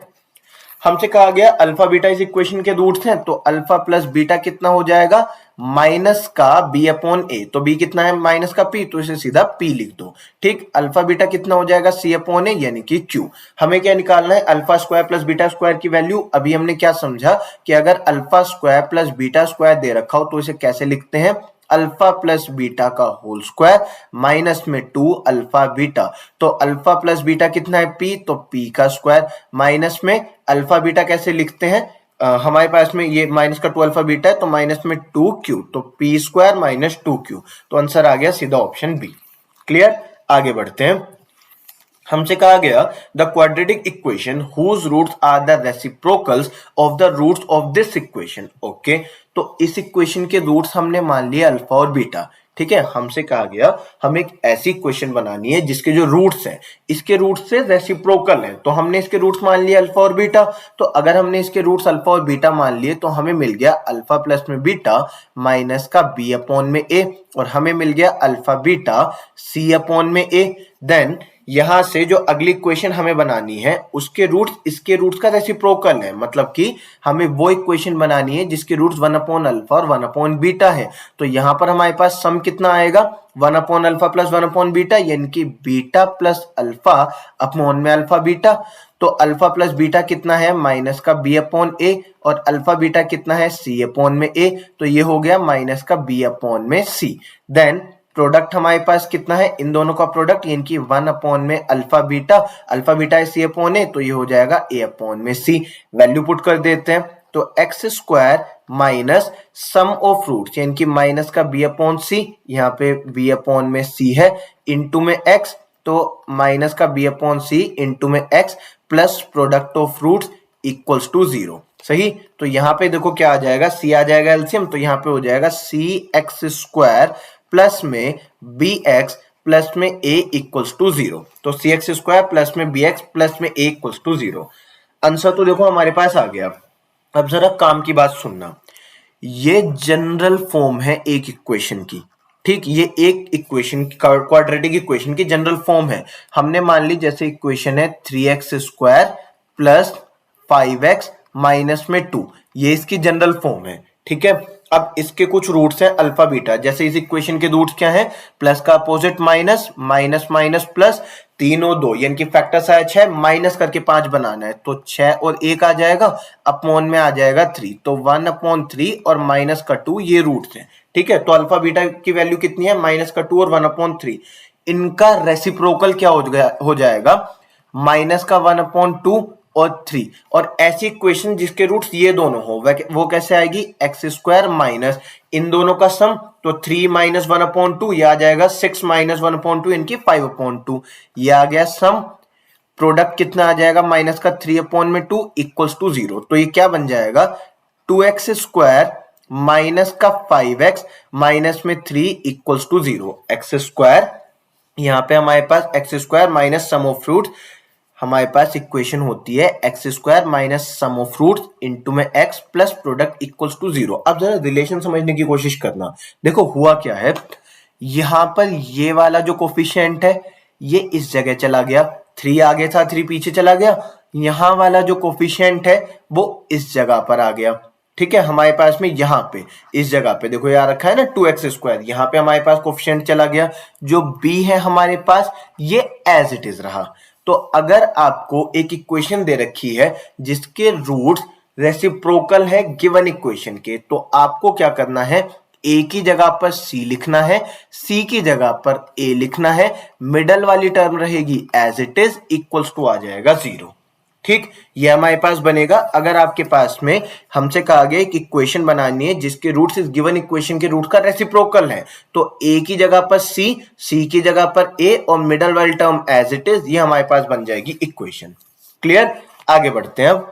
हमसे कहा गया अल्फा बीटा इस इक्वेशन के रूट्स हैं, तो अल्फा प्लस बीटा कितना हो जाएगा, माइनस का बी अपॉन ए। तो बी कितना है, माइनस का पी, तो इसे सीधा पी लिख दो। ठीक, अल्फा बीटा कितना हो जाएगा, सी अपॉन ए यानी कि क्यू। हमें क्या निकालना है, alpha square plus beta square की वैल्यू। अभी हमने क्या समझा कि अगर alpha square plus beta square दे रखा हो तो इसे कैसे लिखते हैं, अल्फा प्लस बीटा का होल स्क्वायर माइनस में 2 अल्फा बीटा। तो अल्फा प्लस बीटा कितना है, पी, तो पी का स्क्वायर माइनस में अल्फा बीटा कैसे लिखते हैं, हमारे पास में ये माइनस का 2 अल्फा बीटा है, तो माइनस में 2q, तो पी स्क्वायर माइनस 2q। तो आंसर आ गया सीधा ऑप्शन बी। क्लियर, आगे बढ़ते हैं। हमसे कहा गया the quadratic equation whose roots are the reciprocals of the roots of this equation. Okay, तो इस इक्वेशन के रूट्स हमने मान लिए अल्फा और बीटा। ठीक है, हमसे कहा गया हमें एक ऐसी इक्वेशन बनानी है जिसके जो रूट्स हैं इसके रूट्स से रेसिप्रोकल है। तो हमने इसके रूट्स मान लिए अल्फा और बीटा। तो अगर हमने इसके रूट्स अल्फा और बीटा मान लिए तो हमें मिल गया अल्फा प्लस में बीटा माइनस का बी अपॉन में ए, और हमें मिल गया अल्फा बीटा सी अपॉन में ए। देन यहां से जो अगली इक्वेशन हमें बनानी है उसके रूट्स इसके रूट्स का रेसिप्रोकल है, मतलब कि हमें वो इक्वेशन बनानी है जिसके रूट्स 1 अपॉन अल्फा और 1 अपॉन बीटा है। तो यहां पर हमारे पास सम कितना आएगा, 1 upon alpha plus 1 upon beta, यानी कि बीटा प्लस अल्फा अपॉन में अल्फा बीटा। तो अल्फा प्लस बीटा कितना है, माइनस का बी अपॉन ए, और अल्फा बीटा कितना है, सी अपॉन में ए। तो ये हो गया माइनस का बी अपॉन में सी। देन प्रोडक्ट हमारे पास कितना है, इन दोनों का प्रोडक्ट, यानी कि 1 अपॉन में अल्फा बीटा है सी अपॉन ए, तो ये हो जाएगा ए अपॉन में सी। वैल्यू पुट कर देते हैं, तो x square minus sum of roots, यानी कि माइनस का बी अपॉन सी, यहाँ पे बी अपॉन में सी है, इंटू में एक्स, तो माइनस का बी अपॉन सी इंटू में x plus product of roots equals to 0। सही, तो यहाँ पे देखो क्या आ जाएगा, सी आ जाएगा एलसीएम, तो यहाँ पे हो जाएगा सी एक्स स्क्वायर प्लस में बी एक्स प्लस में ए इक्वल्स टू 0। तो सी एक्स स्क्वायर प्लस में बी एक्स प्लस में ए इक्वल्स टू 0। आंसर तो देखो हमारे पास आ गया। अब जरा काम की बात सुनना, ये जनरल फॉर्म है एक इक्वेशन की। ठीक, ये एक इक्वेशन क्वाड्रेटिक इक्वेशन की जनरल फॉर्म है। हमने मान ली जैसे इक्वेशन है 3x square plus 5x minus में 2, ये इसकी जनरल फॉर्म है। ठीक है, अब इसके कुछ रूट्स हैं अल्फा बीटा, जैसे इस इक्वेशन के रूट्स क्या हैं, प्लस का opposite minus, minus minus plus, 3 और 2 यानी कि फैक्टर्स आया 6, माइनस करके 5 बनाना है, तो 6 और 1 आ जाएगा, अपॉन में आ जाएगा 3, तो 1 अपॉन 3 और माइनस का 2 ये रूट्स हैं। ठीक है, तो अल्फा बीटा की वैल्यू कितनी है, माइनस का 2 और 1 अपॉन 3। इनका रेसिप्रोकल क्या हो जाएगा, माइनस का 1 अपॉन 2 और 3, और ऐसी इक्वेशन जिसके रूट्स ये दोनों हो वो कैसे आएगी, एक्स स्क्वायर माइनस इन दोनों का सम, तो 3 माइनस 1 अपॉन 2 ये आ जाएगा 6 माइनस 1 अपॉन 2 इनकी 5 अपॉन 2, ये आ गया सम। प्रोडक्ट कितना आ जाएगा, माइनस का 3 अपॉन में 2 इक्वल्स टू 0। तो ये क्या बन जाएगा, 2x स्क्वायर माइनस का 5x माइनस में 3 इक्वल्स टू 0। एक्स स्क्वायर, यहाँ पे हमारे पास x square minus sum of roots, हमारे पास इक्वेशन होती है x square minus sum of roots into में x plus product equals to 0। अब जरा रिलेशन समझने की कोशिश करना। देखो हुआ क्या है, यहां पर ये वाला जो कोफिशिएंट है ये इस जगह चला गया, 3 आगे था 3 पीछे चला गया, यहां वाला जो कोफिशिएंट है वो इस जगह पर आ गया। ठीक है, हमारे पास में यहाँ पे इस जगह पे देखो यार रखा है ना 2x स्क्वायर, यहाँ पे हमारे पास कोफिशिएंट चला गया, जो b है हमारे पास ये एज इट इज रहा। तो अगर आपको एक इक्वेशन दे रखी है जिसके रूट्स रेसिप्रोकल है गिवन इक्वेशन के, तो आपको क्या करना है, a की जगह पर c लिखना है, c की जगह पर a लिखना है, मिडल वाली टर्म रहेगी as it is, equals to आ जाएगा 0। ठीक, ये हमारे पास बनेगा। अगर आपके पास में हमसे कहा गया एक इक्वेशन बनानी है जिसके रूट्स इस गिवन इक्वेशन के रूट का रेसिप्रोकल है, तो a की जगह पर c की जगह पर a और मिडल वाली टर्म एज इट इज, ये हमारे पास बन जाएगी इक्वेशन। क्लियर, आगे बढ़ते हैं। अब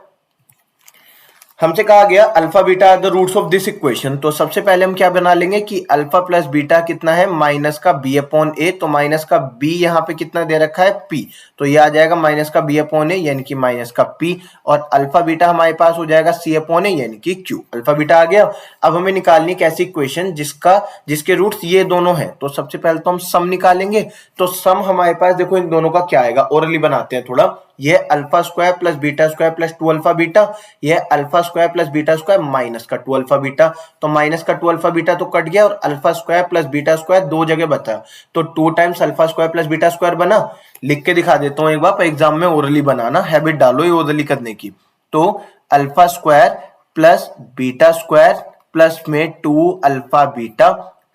हमसे कहा गया alpha beta are the roots of this equation, तो सबसे पहले हम क्या बना लेंगे कि अल्फा प्लस बीटा कितना है, माइनस का बी अपॉन ए, तो माइनस का बी यहाँ पे कितना दे रखा है पी, तो ये आ जाएगा माइनस का बी अपॉन ए यानी कि माइनस का पी, और अल्फा बीटा हमारे पास हो जाएगा सी अपॉन ए यानी कि क्यू। अल्फा बीटा आ गया। अब हमें निकालनी कैसी इक्वेशन जिसके रूट्स ये दोनों है, तो सबसे पहले तो हम सम निकालेंगे। तो सम हमारे पास देखो इन दोनों का क्या आएगा, ओरली बनाते हैं थोड़ा। ये alpha square plus beta square plus 2 alpha beta, ये alpha square plus beta square minus का 2 अल्फा बीटा, तो माइनस का 2 अल्फा बीटा तो कट गया और alpha square plus beta square दो जगह बचा, तो 2 times alpha square plus beta square बना। लिख के दिखा देता हूं एक बार, एग्जाम में ओरली बनाना, हैबिट डालो ये ओरली करने की। तो alpha square plus beta square plus में 2 alpha beta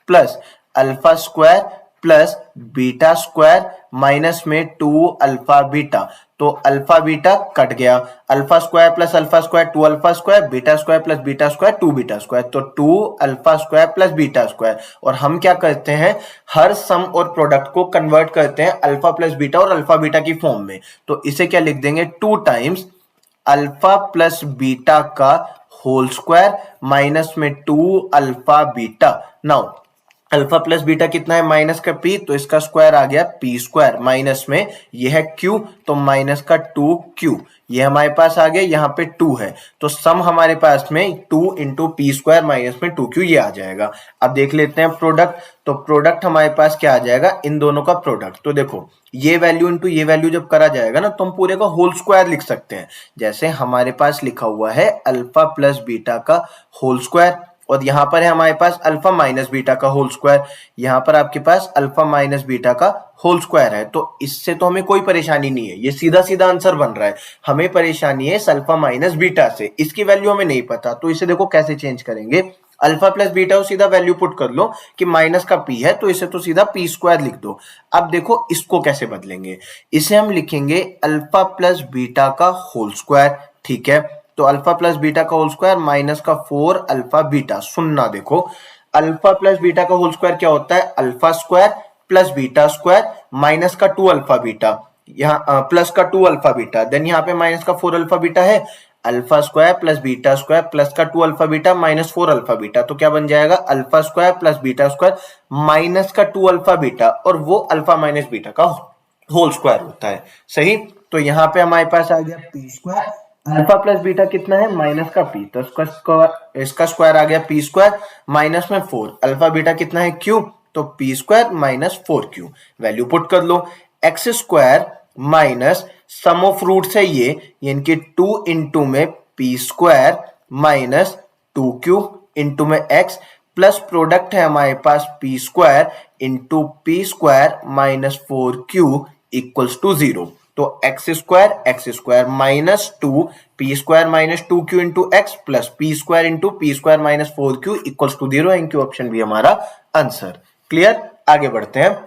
plus alpha square plus beta square minus में 2 अल्फा बीटा, तो अल्फा बीटा कट गया, alpha square plus alpha square 2 alpha square, beta square plus beta square 2 beta square, तो 2 alpha square plus beta square. और हम क्या करते हैं, हर सम और प्रोडक्ट को कन्वर्ट करते हैं अल्फा प्लस बीटा और अल्फा बीटा की फॉर्म में, तो इसे क्या लिख देंगे, 2 टाइम्स अल्फा प्लस बीटा का होल स्क्वायर माइनस में 2 alpha beta. Now alpha plus beta कितना है, माइनस का पी, तो इसका स्क्वायर आ गया पी स्क्वायर, माइनस में ये है क्यू, तो माइनस का 2 क्यू, ये हमारे पास आ गया, यहाँ पे 2 है, तो सम हमारे पास में 2 इंटू पी स्क्वायर माइनस में 2 क्यू ये आ जाएगा। अब देख लेते हैं प्रोडक्ट, तो प्रोडक्ट हमारे पास क्या आ जाएगा, इन दोनों का प्रोडक्ट, तो देखो ये वैल्यू इंटू ये वैल्यू जब करा जाएगा ना, तो हम पूरे का होल स्क्वायर लिख सकते हैं। जैसे हमारे पास लिखा हुआ है अल्फा प्लस बीटा का होल स्क्वायर, और यहां पर है हमारे पास अल्फा माइनस बीटा का होल स्क्वायर, यहां पर आपके पास अल्फा माइनस बीटा का होल स्क्वायर है, तो इससे तो हमें कोई परेशानी नहीं है, ये सीधा सीधा आंसर बन रहा है। हमें परेशानी है अल्फा माइनस बीटा से, इसकी वैल्यू हमें नहीं पता, तो इसे देखो कैसे चेंज करेंगे, अल्फा प्लस बीटा को सीधा वैल्यू पुट कर लो कि माइनस का पी है, तो इसे तो सीधा पी स्क्वायर लिख दो। अब देखो इसको कैसे बदलेंगे, इसे हम लिखेंगे अल्फा प्लस बीटा का होल स्क्वायर, ठीक है, तो अल्फा प्लस बीटा का होल स्क्वायर माइनस का 4 अल्फा बीटा। सुनना देखो, अल्फा प्लस बीटा का होल स्क्वायर क्या होता है, alpha square plus beta square minus का 2 अल्फा बीटा, यहाँ प्लस का 2 अल्फा बीटा, देन यहाँ पे माइनस का 4 अल्फा बीटा है, alpha square plus beta square plus का 2 alpha beta minus 4 alpha beta, तो क्या बन जाएगा, alpha square plus beta square minus का 2 अल्फा बीटा, और वो अल्फा माइनस बीटा का होल स्क्वायर होता है। सही, तो यहाँ पे हमारे पास आ गया P square, alpha plus beta कितना है, माइनस का पी, तो इसका स्क्वायर आ गया पी स्क्वायर माइनस में 4, अल्फा बीटा कितना है क्यू, तो p square minus 4 q, value put कर लो, x square minus sum of roots है ये, यानी कि 2 इंटू में p square minus 2 q into में एक्स, प्लस प्रोडक्ट है हमारे पास p square into p square minus 4 q equals to 0, तो x square minus 2 p square minus 2 q into x plus p square minus 4 q equals to 0, इनकी option भी हमारा answer. Clear, आगे बढ़ते हैं।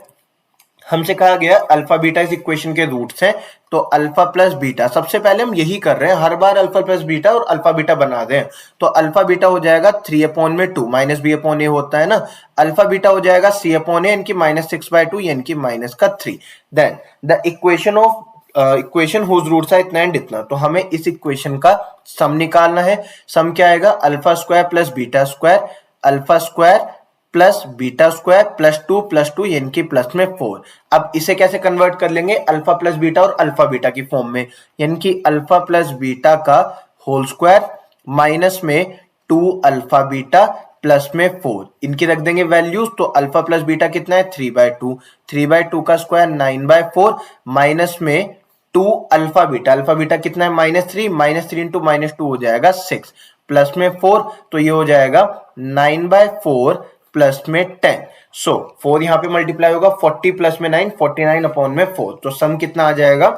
हमसे कहा गया अल्फा बीटा इस इक्वेशन के रूट्स हैं, तो अल्फा प्लस बीटा, सबसे पहले हम यही कर रहे हैं, हर बार अल्फा प्लस बीटा और अल्फा बीटा बना दें, तो अल्फा बीटा हो जाएगा 3 अपॉन में 2 माइनस बी अपॉन ए होता है ना, अल्फा बीटा हो जाएगा सी अपॉन ए यानी कि माइनस 6/2 यानी कि माइनस का 3, then the equation whose roots है इतना एंड इतना, तो हमें इस इक्वेशन का सम निकालना है। सम क्या आएगा, alpha square plus beta square, alpha square plus beta square plus 2 यानी कि प्लस में 4। अब इसे कैसे कन्वर्ट कर लेंगे, अल्फा प्लस बीटा और अल्फा बीटा की फॉर्म में, यानी कि अल्फा प्लस बीटा का होल स्क्वायर माइनस में 2 अल्फा बीटा प्लस में 4, इनकी रख देंगे वैल्यूज, तो अल्फा प्लस बीटा कितना है 3/2 का स्क्वायर 9/4 माइनस में 2 अल्फा बीटा कितना है -3 इंटू -2 हो जाएगा 6 प्लस में 4, तो ये हो जाएगा 9/4 प्लस में 10, सो 4 यहाँ पे मल्टीप्लाई होगा 40 प्लस में 9 49 अपॉन में 4, तो सम कितना आ जाएगा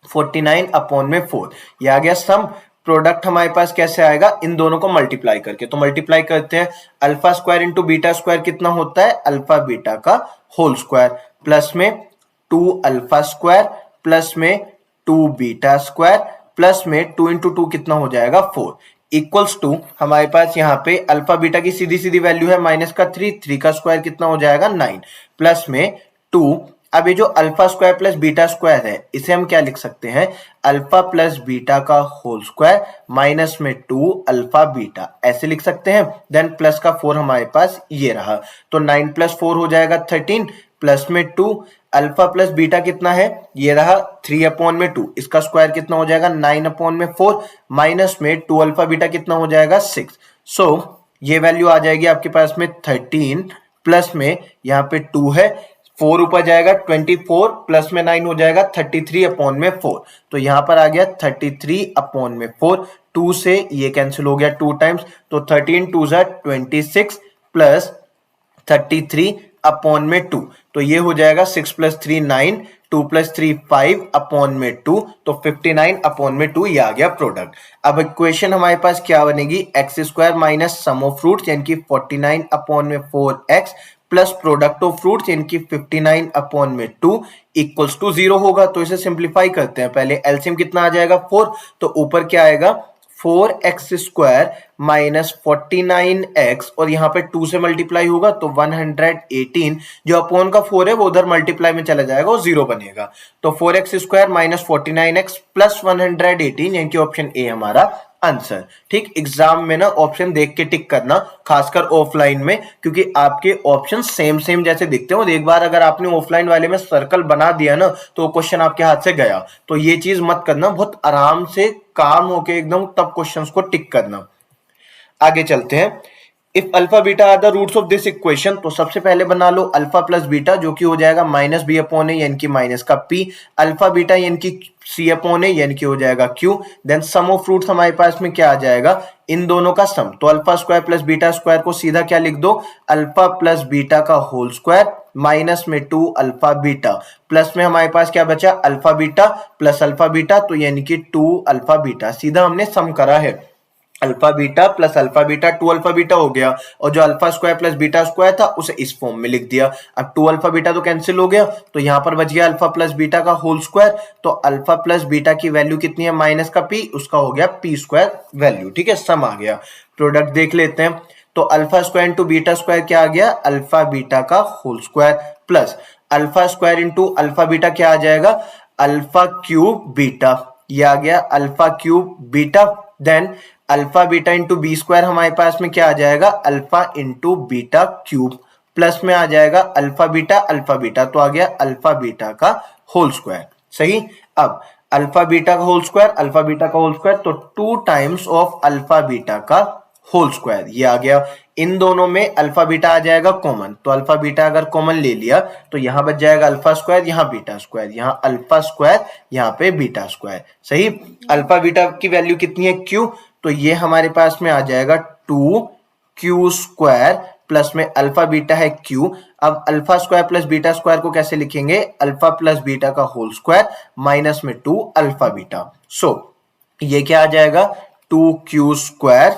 49 अपॉन में 4, ये आ गया सम। प्रोडक्ट हमारे पास कैसे आएगा, इन दोनों को मल्टीप्लाई करके, तो मल्टीप्लाई करते हैं, alpha square into beta square कितना होता है, अल्फा बीटा का होल स्क्वायर प्लस में 2 अल्फा स्क्वायर प्लस में 2 बीटा स्क्वायर प्लस में 2 इंटू 2 कितना हो जाएगा 4 इक्वल्स टू, हमारे पास यहाँ पे अल्फा बीटा की सीधी सीधी वैल्यू है माइनस का 3 का स्क्वायर कितना हो जाएगा 9 प्लस में 2। अब ये जो alpha square plus beta square है, इसे हम क्या लिख सकते हैं, अल्फा प्लस बीटा का होल स्क्वायर माइनस में 2 अल्फा बीटा, ऐसे लिख सकते हैं। देन प्लस का 4 हमारे पास ये रहा, तो 9 प्लस 4 हो जाएगा 13 प्लस में 2 अल्फा प्लस बीटा कितना है, ये रहा 3 अपॉन में 2, इसका स्क्वायर कितना हो जाएगा 9 अपॉन में 4 माइनस में 2 अल्फा बीटा कितना हो जाएगा 6, सो ये वैल्यू आ जाएगी आपके पास में 13 प्लस में यहाँ पे 2 है 4 ऊपर जाएगा 24 प्लस में 9 हो जाएगा 33/4। तो यहां पर आ गया 33/4। 2 से ये कैंसिल हो गया 2 टाइम्स, तो 13 2 जा 26 प्लस 33/2। तो ये हो जाएगा 6 + 3 9, 2 + 3 5/2। तो 59/2 ये आ गया प्रोडक्ट। अब इक्वेशन हमारे पास क्या बनेगी, x² minus sum of fruits यानी कि 49/4x plus product of fruits यानी कि 59/2 इक्वल्स टू 0 होगा। तो इसे सिंप्लीफाई करते हैं, पहले एलसीएम कितना आ जाएगा 4, तो ऊपर क्या आएगा 4x² माइनस 49x और यहाँ पे 2 से मल्टीप्लाई होगा तो 118, जो अपॉन का 4 है वो उधर मल्टीप्लाई में चला जाएगा और 0 बनेगा। तो 4x² माइनस 49x प्लस 118 यानी कि ऑप्शन ए हमारा आंसर। ठीक, एग्जाम में ना ऑप्शन देख के टिक करना, खासकर ऑफलाइन में, क्योंकि आपके ऑप्शन सेम सेम जैसे दिखते हैं और एक बार अगर आपने ऑफलाइन वाले में सर्कल बना दिया ना तो क्वेश्चन आपके हाथ से गया। तो ये चीज मत करना, बहुत आराम से काम होके एकदम तब क्वेश्चंस को टिक करना। आगे चलते हैं। If alpha beta are the roots of this equation, तो सबसे पहले बना लो अल्फा प्लस बीटा जो कि हो जाएगा -b/a यानी कि माइनस का p, अल्फा बीटा यानी कि c/a यानी कि हो जाएगा q। Then sum of roots हमारे पास में क्या आ जाएगा, इन दोनों का सम। तो alpha square plus beta square को सीधा क्या लिख दो, अल्फा प्लस बीटा का होल स्क्वायर माइनस में 2 अल्फा बीटा, प्लस में हमारे पास क्या बचा alpha beta plus alpha beta, तो यानी कि 2 अल्फा बीटा। सीधा हमने सम करा है, alpha beta plus alpha beta 2 alpha beta हो गया, और जो alpha square plus beta square था उसे इस फॉर्म में लिख दिया। अब 2 अल्फा बीटा तो कैंसिल हो गया, तो यहां पर बच गया अल्फा प्लस बीटा का होल स्क्वायर। तो अल्फा प्लस बीटा की वैल्यू कितनी है, माइनस का p, उसका हो गया p² वैल्यू। ठीक है, सम आ गया। प्रोडक्ट देख लेते हैं। तो alpha square into beta square क्या आ गया, अल्फा बीटा का whole square plus alpha square into alpha beta क्या आ जाएगा, अल्फा क्यूब बीटा, ये आ गया alpha cube beta. Then alpha beta into b square हमारे पास में क्या आ जाएगा, alpha into beta cube, plus में आ जाएगा अल्फा बीटा, तो आ गया अल्फा बीटा का होल स्क्वायर। सही, अब अल्फा बीटा का होल स्क्वायर, अल्फा बीटा का होल स्क्वायर, तो 2 टाइम्स ऑफ अल्फा बीटा का होल स्क्वायर, ये आ गया। इन दोनों में अल्फा बीटा आ जाएगा कॉमन, तो अल्फा बीटा अगर कॉमन ले लिया तो यहां बच जाएगा अल्फा स्क्वायर, यहां बीटा स्क्वायर, यहां अल्फा स्क्वायर, यहां पे बीटा स्क्वायर। सही, अल्फा बीटा की वैल्यू कितनी है क्यू, तो ये हमारे पास में आ जाएगा 2q² प्लस में अल्फा बीटा है q। अब alpha square plus beta square को कैसे लिखेंगे, अल्फा प्लस बीटा का होल स्क्वायर माइनस में 2 अल्फा बीटा। सो ये क्या आ जाएगा 2q²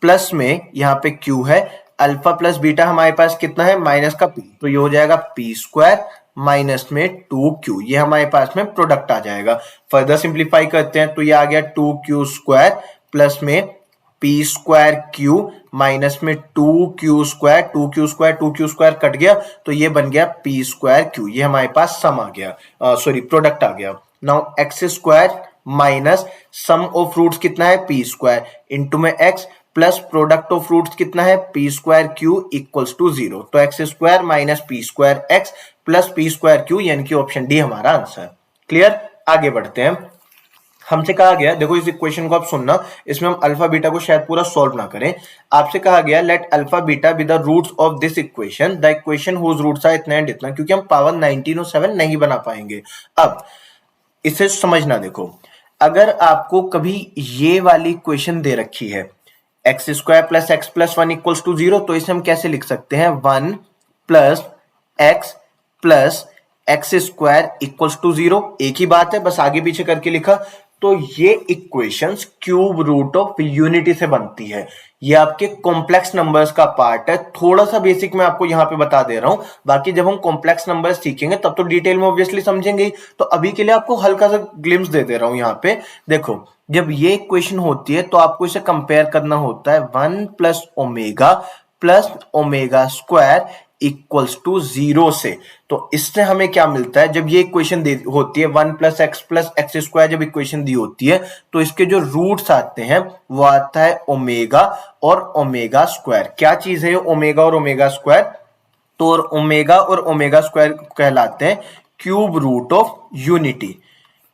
प्लस में यहाँ पे q है, अल्फा प्लस बीटा हमारे पास कितना है माइनस का p, तो ये हो जाएगा p² माइनस में 2q, ये हमारे पास में प्रोडक्ट आ जाएगा। फर्दर सिंप्लीफाई करते हैं तो ये आ गया 2q² प्लस में p²q माइनस में 2q² कट गया तो ये बन गया p²q, ये हमारे पास सम आ गया, सॉरी प्रोडक्ट आ गया। Now x² minus sum of roots कितना है p² इंटू में x plus product of roots कितना है p²q इक्वल्स टू 0, तो x² minus p²x plus p²q यानी कि ऑप्शन डी हमारा आंसर। क्लियर, आगे बढ़ते हैं। हमसे कहा गया, देखो इस इक्वेशन को आप सुनना, इसमें हम अल्फा बीटा को शायद पूरा सॉल्व ना करें। आपसे कहा गया let alpha beta be the roots of this equation, the equation whose roots are इतना एंड इतना, क्योंकि हम पावर 19 और 7 नहीं बना पाएंगे। अब इसे समझना, देखो अगर आपको कभी ये वाली इक्वेशन दे रखी है x² plus x plus 1 equals to 0, तो इसे हम कैसे लिख सकते हैं 1 plus x plus x² equals to 0, एक ही बात है, बस आगे पीछे करके लिखा। तो ये equations cube root of unity से बनती है, ये आपके कॉम्प्लेक्स नंबर्स का पार्ट है। थोड़ा सा बेसिक मैं आपको यहां पे बता दे रहा हूं, बाकी जब हम कॉम्प्लेक्स नंबर्स सीखेंगे तब तो डिटेल में ऑब्वियसली समझेंगे। तो अभी के लिए आपको हल्का सा ग्लिम्स दे दे रहा हूं यहाँ पे। देखो जब ये इक्वेशन होती है तो आपको इसे कंपेयर करना होता है 1 plus omega plus omega square equals to 0 से। तो इससे हमें क्या मिलता है, जब ये इक्वेशन होती है 1 प्लस एक्स स्क्वायर, जब इक्वेशन दी होती है तो इसके जो रूट्स आते हैं वो आता है ओमेगा और ओमेगा स्क्वायर। क्या चीज है ओमेगा और ओमेगा स्क्वायर, तो ओमेगा और ओमेगा स्क्वायर कहलाते हैं cube root of unity,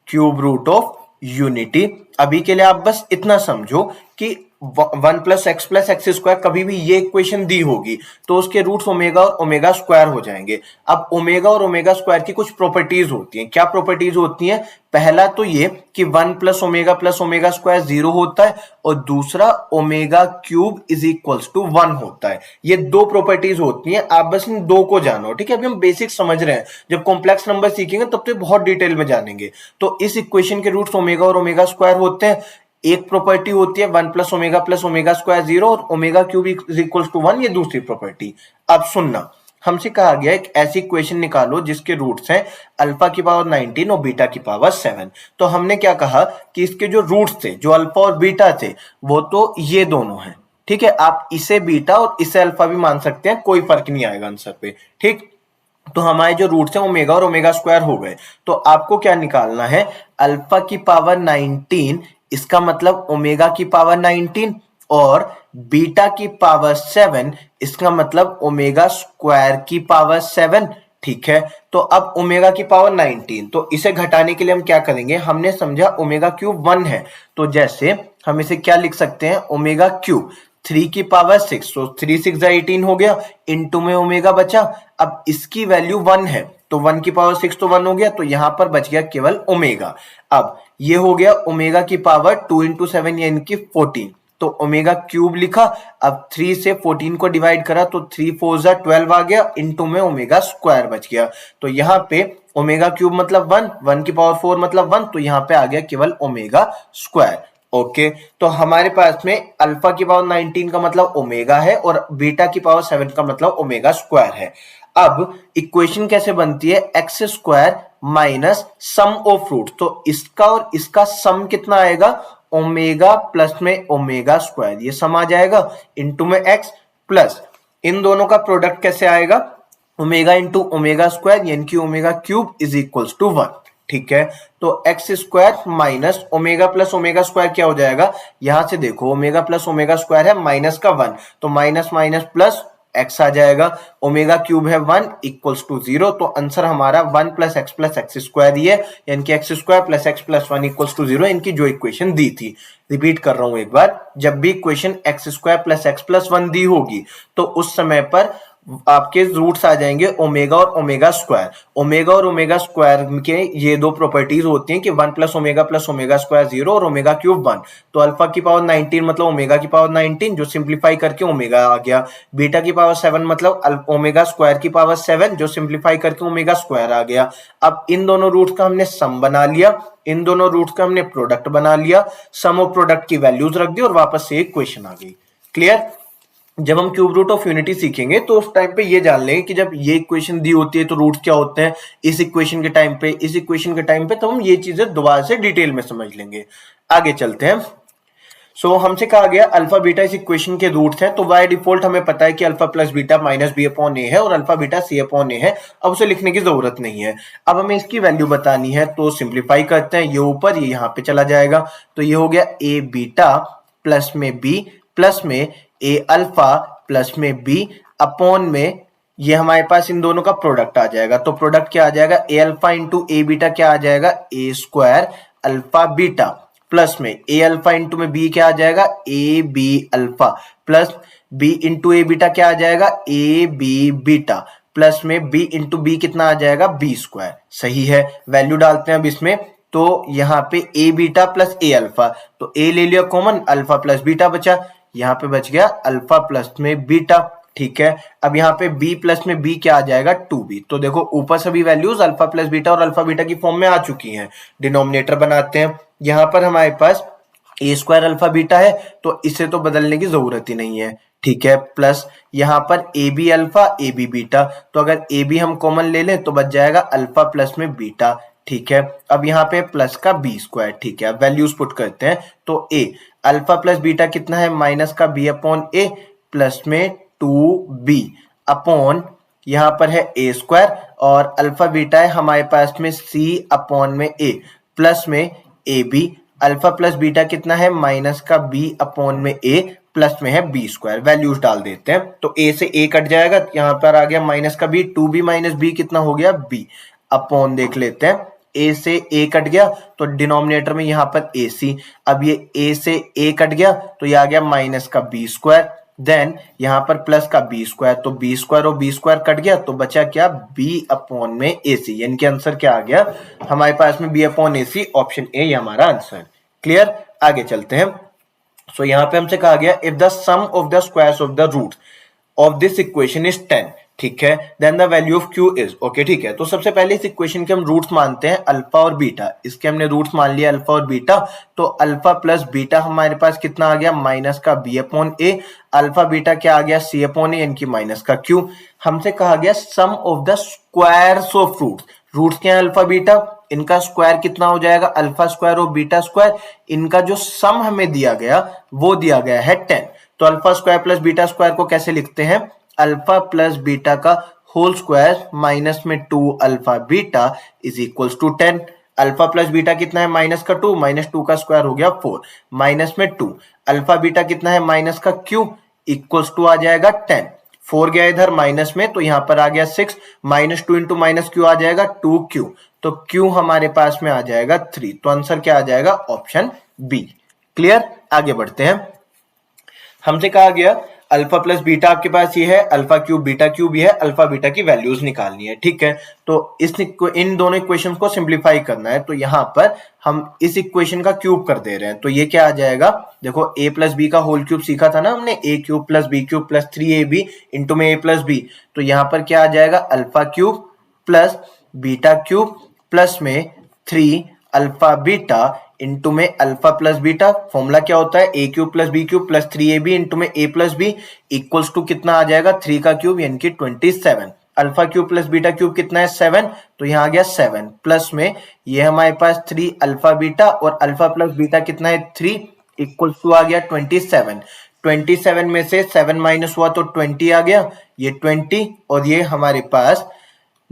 cube root of unity. अभी के लिए आप बस इतना समझो कि वन प्लस एक्स स्क्वायर, कभी भी ये इक्वेशन दी होगी तो उसके रूट्स ओमेगा और ओमेगा स्क्वायर हो जाएंगे। अब ओमेगा और ओमेगा स्क्वायर की कुछ प्रॉपर्टीज होती हैं। क्या प्रॉपर्टीज होती हैं? पहला तो ये कि वन प्लस ओमेगा स्क्वायर 0 होता है, और दूसरा omega cube is equals to 1 होता है। ये दो प्रॉपर्टीज होती हैं, आप बस इन दो को जानो, ठीक है। अभी हम बेसिक समझ रहे हैं, जब कॉम्प्लेक्स नंबर सीखेंगे तब तो बहुत डिटेल में जानेंगे। तो इस इक्वेशन के रूट्स ओमेगा और ओमेगा स्क्वायर होते हैं। एक प्रॉपर्टी होती है वन प्लस ओमेगा स्क्वायर 0 और omega cube is equals to 1, ये दूसरी प्रॉपर्टी। अब सुनना, हमसे कहा गया एक ऐसी इक्वेशन निकालो जिसके रूट्स हैं अल्फा की पावर 19 और बीटा की पावर 7। तो हमने क्या कहा कि इसके जो रूट्स थे, जो अल्फा और बीटा थे, वो तो ये दोनों हैं, ठीक है। आप इसे बीटा और इसे अल्फा भी मान सकते हैं, कोई फर्क नहीं आएगा आंसर पे, ठीक। तो हमारे जो रूट्स हैं ओमेगा और ओमेगा स्क्वायर हो गए। तो आपको क्या निकालना है? अल्फा की पावर 19, इसका मतलब ओमेगा की पावर 19, और बीटा की पावर 7, इसका मतलब ओमेगा स्क्वायर की पावर 7, ठीक है। तो अब ओमेगा की पावर 19, तो इसे घटाने के लिए हम क्या करेंगे? हमने समझा ओमेगा क्यूब 1 है, तो जैसे हम इसे क्या लिख सकते हैं? ओमेगा क्यूब 3 की पावर 6, तो 3 6 18 हो गया, इनटू में ओमेगा बचा। अब इसकी वैल्यू 1 है, तो 1 की पावर 6 तो 1 हो गया, तो यहां पर बच गया केवल ओमेगा। अब ये हो गया ओमेगा की पावर 2 इंटू 7 यानी कि 14, तो ओमेगा क्यूब लिखा। अब 3 से 14 को डिवाइड करा तो 3 4 जा 12 आ गया, इनटू में ओमेगा स्क्वायर बच गया। तो यहाँ पे ओमेगा क्यूब मतलब 1, 1 की पावर 4 मतलब 1, तो यहाँ पे आ गया केवल ओमेगा स्क्वायर। ओके, तो हमारे पास में अल्फा की पावर 19 का मतलब ओमेगा है, और बीटा की पावर 7 का मतलब ओमेगा स्क्वायर है। अब इक्वेशन कैसे बनती है? X square minus sum of root, तो इसका और इसका सम कितना आएगा? ओमेगा प्लस में ओमेगा स्क्वायर, ये सम आ जाएगा, इंटू में एक्स, प्लस इन दोनों का प्रोडक्ट कैसे आएगा? ओमेगा इंटू ओमेगा स्क्वायर यानी कि omega cube is equals to 1, ठीक है। तो x square minus omega plus omega square क्या हो जाएगा? यहां से देखो, ओमेगा प्लस ओमेगा स्क्वायर है माइनस का 1, तो माइनस माइनस प्लस एक्स आ जाएगा। ओमेगा क्यूब है 1 इक्वल्स टू 0, तो आंसर हमारा 1 प्लस एक्स स्क्वायर ही है, यानी कि x square plus x plus 1 equals to 0, इनकी जो इक्वेशन दी थी। रिपीट कर रहा हूं एक बार, जब भी equation x square plus x plus 1 दी होगी तो उस समय पर आपके रूट्स आ जाएंगे ओमेगा और ओमेगा स्क्वायर। ओमेगा और ओमेगा स्क्वायर के ये दो प्रॉपर्टीज होती हैं कि 1 प्लस ओमेगा स्क्वायर 0 और ओमेगा क्यूब 1। तो अल्फा की पावर 19 मतलब ओमेगा की पावर 19, जो सिंप्लीफाई करके ओमेगा आ गया। बीटा की पावर 7 मतलब ओमेगा स्क्वायर की पावर 7, जो सिंप्लीफाई करके ओमेगा स्क्वायर आ गया। अब इन दोनों रूट्स का हमने सम बना लिया, इन दोनों रूट्स का हमने प्रोडक्ट बना लिया, सम और प्रोडक्ट की वैल्यूज रख दी और वापस से एक क्वेश्चन आ गई। क्लियर? जब हम क्यूब रूट ऑफ यूनिटी सीखेंगे तो उस टाइम पे ये जान लेंगे कि जब ये इक्वेशन दी होती है तो रूट्स क्या होते हैं, इस इक्वेशन के टाइम पे, इस इक्वेशन के टाइम पे, तो हम ये चीजें दोबारा से डिटेल में समझ लेंगे। आगे चलते हैं। हमसे कहा गया अल्फा बीटा इस इक्वेशन के रूट्स हैं, तो बाय डिफॉल्ट हमें पता है कि alpha plus beta minus b upon a है और alpha beta c upon a है। अब उसे लिखने की जरूरत नहीं है। अब हमें इसकी वैल्यू बतानी है, तो सिंप्लीफाई करते हैं, ये ऊपर ये यहाँ पे चला जाएगा, तो ये हो गया ए बीटा प्लस में बी प्लस में ए अल्फा प्लस में बी अपॉन में ये हमारे पास इन दोनों का प्रोडक्ट आ जाएगा। तो प्रोडक्ट क्या आ जाएगा? A alpha into a beta क्या आ जाएगा? A square alpha beta, plus में ए अल्फा इंटू में बी क्या आ जाएगा? A b alpha, plus b into a beta क्या आ जाएगा? ए बी बीटा, प्लस में बी इंटू बी कितना आ जाएगा? B square. सही है, वैल्यू डालते हैं अब इसमें, तो यहाँ पे ए बीटा प्लस ए अल्फा, तो ए ले लिया कॉमन, अल्फा प्लस बीटा बचा, यहाँ पे बच गया अल्फा प्लस में बीटा, ठीक है। अब यहाँ पे b प्लस में b क्या आ जाएगा? 2b। तो देखो ऊपर सभी वैल्यूज अल्फा प्लस बीटा और अल्फा बीटा की फॉर्म में आ चुकी हैं। डिनोमिनेटर बनाते हैं, यहाँ पर हमारे पास ए स्क्वायर अल्फा बीटा है, तो इसे तो बदलने की जरूरत ही नहीं है, ठीक है। प्लस यहाँ पर a b alpha a b beta, तो अगर ए बी हम कॉमन ले लें तो बच जाएगा अल्फा प्लस में बीटा, ठीक है। अब यहाँ पे प्लस का बी स्क्वायर, ठीक है। अब वैल्यूज पुट करते हैं, तो ए अल्फा प्लस बीटा कितना है? माइनस का बी अपॉन ए प्लस में 2b अपॉन यहां पर है ए स्क्वायर, और अल्फा बीटा है हमारे पास में c अपॉन में a प्लस में a b. Alpha plus beta कितना है? माइनस का b अपॉन में a प्लस में है b स्क्वायर। वैल्यूज डाल देते हैं, तो a से a कट जाएगा, यहां पर आ गया माइनस का b, 2b माइनस b कितना हो गया? b अपॉन देख लेते हैं a से a कट गया तो डिनोमिनेटर में यहाँ पर ac, अब ये a से a कट गया तो ये आ गया माइनस का b स्क्वायर, देन यहाँ पर प्लस का बी स्क्वायर, तो बी स्क्वायर और बी स्क्वायर कट गया तो बचा क्या, बी अपॉन में ए सी, यानी कि आंसर क्या आ गया हमारे पास में b upon a c, option a हमारा आंसर। क्लियर, आगे चलते हैं। सो यहाँ पे हमसे कहा गया if the sum of the squares of the root of this equation is 10, ठीक है, then the value of q is, okay ठीक है। तो सबसे पहले इस इक्वेशन के हम रूट्स मानते हैं अल्फा और बीटा, इसके हमने रूट्स मान लिया अल्फा और बीटा, तो अल्फा प्लस बीटा हमारे पास कितना आ गया माइनस का बी अपॉन ए, अल्फा बीटा क्या आ गया सी अपॉन ए, यानी कि माइनस का क्यू। हमसे कहा गया sum of the squares of roots, roots क्या है अल्फा बीटा, इनका स्क्वायर कितना हो जाएगा अल्फा स्क्वायर और बीटा स्क्वायर, इनका जो सम हमें दिया गया वो दिया गया है 10। तो alpha square plus beta square को कैसे लिखते हैं, अल्फा प्लस बीटा का होल स्क्वायर माइनस में 2 alpha beta is equals to 10। Alpha plus beta कितना है माइनस का 2, माइनस 2 का स्क्वायर हो गया 4, माइनस में 2 अल्फा बीटा कितना है माइनस का क्यू इक्वल्स टू आ जाएगा 10, 4 गया इधर माइनस में तो यहां पर आ गया 6, माइनस 2 इंटू माइनस क्यू आ जाएगा 2q, तो q हमारे पास में आ जाएगा 3, तो आंसर क्या आ जाएगा ऑप्शन बी। क्लियर, आगे बढ़ते हैं। हमसे कहा गया अल्फा प्लस बीटा आपके पास ये है, अल्फा क्यूब बीटा क्यूब भी है, अल्फा बीटा की वैल्यूज निकालनी है, ठीक है। तो इन दोनों इक्वेशन को सिंप्लीफाई करना है, तो यहां पर हम इस इक्वेशन का क्यूब कर दे रहे हैं, तो ये क्या आ जाएगा, देखो a प्लस बी का होल क्यूब सीखा था ना हमने, a cube plus b cube plus 3ab into में a प्लस बी, तो यहां पर क्या आ जाएगा alpha cube plus beta cube plus में 3 अल्फा बीटा इंटू में अल्फा प्लस बीटा, फॉर्मूला क्या होता है a cube plus b cube plus 3ab into में a plus b equals to कितना आ जाएगा 3 का क्यूब यानी कि 27, alpha cube plus beta cube कितना है 7, तो यहाँ आ गया 7 प्लस में ये हमारे पास 3 अल्फा बीटा और अल्फा प्लस बीटा कितना है 3 इक्वल्स टू आ गया 27, 27 में से 7 माइनस हुआ तो 20 आ गया, ये 20 और ये हमारे पास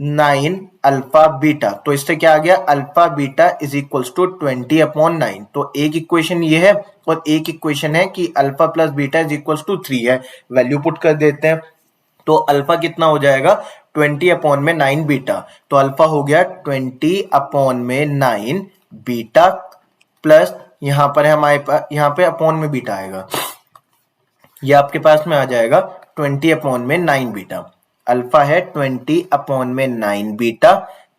9 अल्फा बीटा, तो इससे क्या आ गया alpha beta is equals to 20 upon 9। तो एक इक्वेशन ये है और एक इक्वेशन है कि alpha plus beta is equals to 3 है, वैल्यू पुट कर देते हैं, तो अल्फा कितना हो जाएगा 20 अपॉन में 9 बीटा, तो अल्फा हो गया 20 अपॉन में 9 बीटा प्लस यहां पर है हमारे पास, यहां पे अपॉन में बीटा आएगा, ये आपके पास में आ जाएगा 20 अपॉन में 9 बीटा, अल्फा है 20 अपॉन में 9 बीटा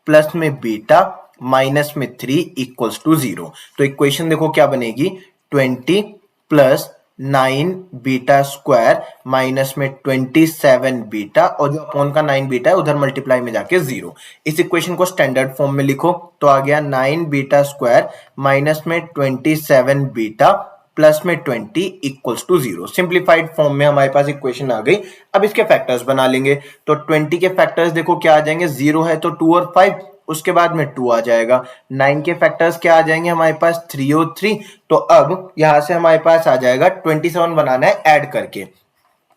प्लस में बीटा माइनस में 3 इक्वल्स टू 0। तो इक्वेशन देखो क्या बनेगी 20 प्लस 9 बीटा स्क्वायर माइनस में 27 बीटा और जो अपॉन का 9 बीटा है उधर मल्टीप्लाई में जाके 0। इस इक्वेशन को स्टैंडर्ड फॉर्म में लिखो तो आ गया 9 बीटा स्क्वायर माइनस में 27 बीटा प्लस में 20 इक्वल्स टू 0। सिंप्लीफाइड फॉर्म में हमारे पास इक्वेशन आ गई। अब इसके फैक्टर्स बना लेंगे, तो 20 के फैक्टर्स देखो क्या आ जाएंगे, 0 है तो 2 और 5, उसके बाद में 2 आ जाएगा। 9 के फैक्टर्स क्या आ जाएंगे हमारे पास 3 और 3, तो अब यहां से हमारे पास आ जाएगा 27 बनाना है ऐड करके,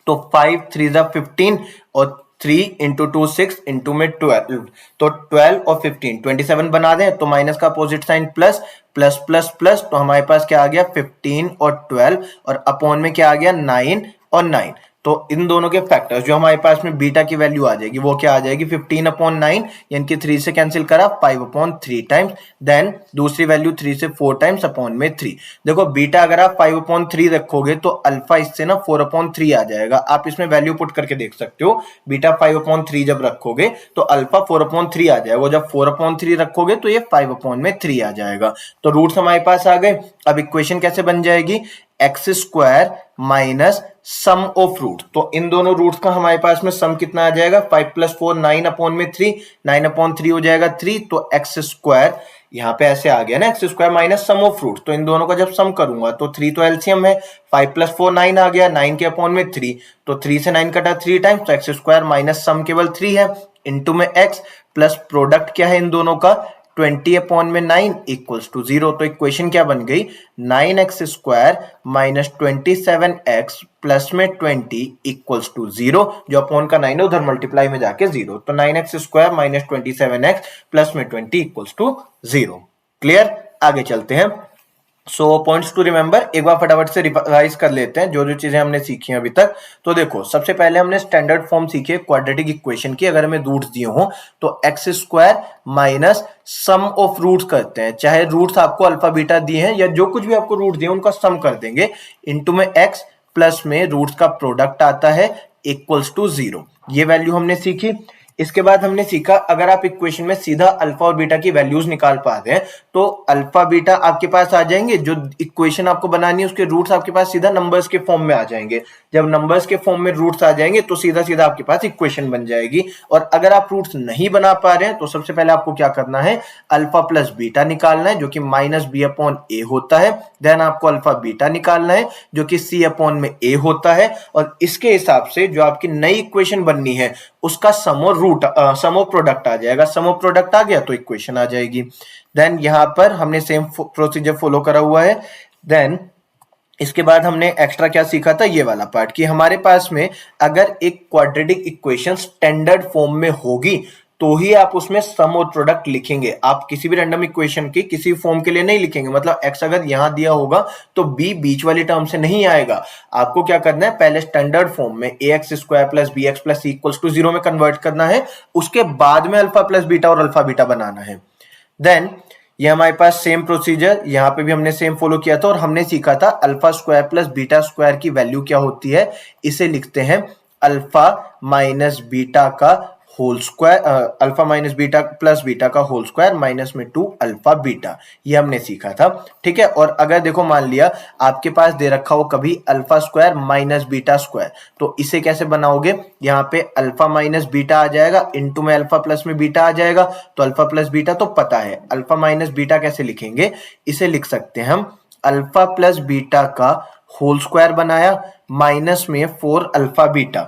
तो 5 3 15 और 3 इंटू 2 6 इंटू में 12, तो 12 और 15 27 बना दें, तो माइनस का opposite sign plus plus plus plus, तो हमारे पास क्या आ गया 15 और 12 और अपॉन में क्या आ गया 9 और 9। तो इन दोनों के फैक्टर्स जो हमारे पास में बीटा की वैल्यू आ जाएगी वो क्या आ जाएगी 15 अपॉन 9 यानी कि 3 से कैंसिल करा 5 अपॉन 3 टाइम्स, देन दूसरी वैल्यू 3 से 4 टाइम्स अपॉन में 3। देखो बीटा अगर आप 5 अपॉन 3 रखोगे तो अल्फा इससे ना 4 अपॉन 3 आ जाएगा, आप इसमें वैल्यू पुट करके देख सकते हो। बीटा 5 अपॉन 3 जब रखोगे तो अल्फा 4 अपॉन 3 आ जाएगा, जब 4 अपॉन 3 रखोगे तो ये 5 अपॉन में 3 आ जाएगा। तो रूट्स हमारे पास आ गए। अब इक्वेशन कैसे बन जाएगी, x square minus sum of root, तो इन दोनों रूट्स का हमारे पास में सम कितना आ जाएगा 5 प्लस 4 9 अपॉन में 3, 9 अपॉन 3 हो जाएगा 3, तो एक्स स्क्वायर यहाँ पे ऐसे आ गया ना x square minus sum of root, तो इन दोनों का जब सम करूंगा तो 3 तो एलसीएम है, 5 प्लस 4 9 आ गया, 9 के अपॉन में 3, तो 3 से 9 कटा 3 टाइम्स, तो एक्स स्क्वायर माइनस सम केवल 3 है इंटू में एक्स प्लस प्रोडक्ट क्या है इन दोनों का 20 अपॉन में 9 इक्वल्स टू 0। तो इक्वेशन क्या बन गई 9x square minus 27x plus में 20 इक्वल्स टू 0, जो अपॉन का 9 है उधर मल्टीप्लाई में जाके 0, तो 9x square minus 27x plus में 20 इक्वल्स टू 0। क्लियर, आगे चलते हैं। सो पॉइंट्स टू रिमेंबर, एक बार फटाफट से रिवाइज कर लेते हैं जो जो चीजें हमने सीखी हैं अभी तक। तो देखो, सबसे पहले हमने स्टैंडर्ड फॉर्म सीखी है क्वाड्रेटिक इक्वेशन की। अगर हमें रूट्स दिए हो तो x square minus sum of roots करते हैं, चाहे रूट्स आपको अल्फा बीटा दिए हैं या जो कुछ भी आपको रूट दिए उनका सम कर देंगे, इनटू में एक्स प्लस में रूट्स का प्रोडक्ट आता है इक्वल्स टू 0। ये वैल्यू हमने सीखी। इसके बाद हमने सीखा, अगर आप इक्वेशन में सीधा अल्फा और बीटा की वैल्यूज निकाल पाते हैं तो अल्फा बीटा आपके पास आ जाएंगे, जो इक्वेशन आपको बनानी है उसके रूट्स आपके पास सीधा नंबर्स के फॉर्म में आ जाएंगे। जब नंबर्स के फॉर्म में रूट्स आ जाएंगे तो सीधा सीधा आपके पास इक्वेशन बन जाएगी। और अगर आप रूट्स नहीं बना पा रहे हैं तो सबसे पहले आपको क्या करना है, अल्फा प्लस बीटा निकालना है जो कि माइनस बी अपॉन ए होता है। देन आपको अल्फा बीटा निकालना है जो कि सी अपॉन में ए होता है। और इसके हिसाब से जो आपकी नई इक्वेशन बननी है उसका सम और रूट सम ऑफ प्रोडक्ट आ जाएगा। सम ऑफ प्रोडक्ट आ गया तो इक्वेशन आ जाएगी। देन यहां पर हमने सेम प्रोसीजर फॉलो करा हुआ है। देन इसके बाद हमने एक्स्ट्रा क्या सीखा था, ये वाला पार्ट, कि हमारे पास में अगर एक क्वाड्रेटिक इक्वेशन स्टैंडर्ड फॉर्म में होगी तो ही आप उसमें सम और प्रोडक्ट लिखेंगे। आप किसी भी रैंडम इक्वेशन की किसी फॉर्म के लिए नहीं लिखेंगे। मतलब x अगर यहां दिया होगा तो b बीच वाली टर्म से नहीं आएगा। आपको क्या करना है, पहले स्टैंडर्ड फॉर्म में ax square plus bx plus c equals to 0 में कन्वर्ट करना है, उसके बाद में अल्फा प्लस बीटा और अल्फा बीटा बनाना है। देन ये हमारे पास सेम प्रोसीजर यहाँ पे भी हमने सेम फॉलो किया था और हमने सीखा था alpha square plus beta square की वैल्यू क्या होती है। इसे लिखते हैं अल्फा माइनस बीटा का whole square, alpha minus beta plus beta का होल स्क्वायर माइनस में 2 अल्फा बीटा, ये हमने सीखा था। ठीक है। और अगर देखो मान लिया आपके पास दे रखा हो कभी alpha square minus beta square, तो इसे कैसे बनाओगे, यहाँ पे अल्फा माइनस बीटा आ जाएगा, इनटू में अल्फा प्लस में बीटा आ जाएगा। तो अल्फा प्लस बीटा तो पता है, अल्फा माइनस बीटा कैसे लिखेंगे, इसे लिख सकते हैं हम अल्फा प्लस बीटा का होल स्क्वायर बनाया माइनस में 4 अल्फा बीटा।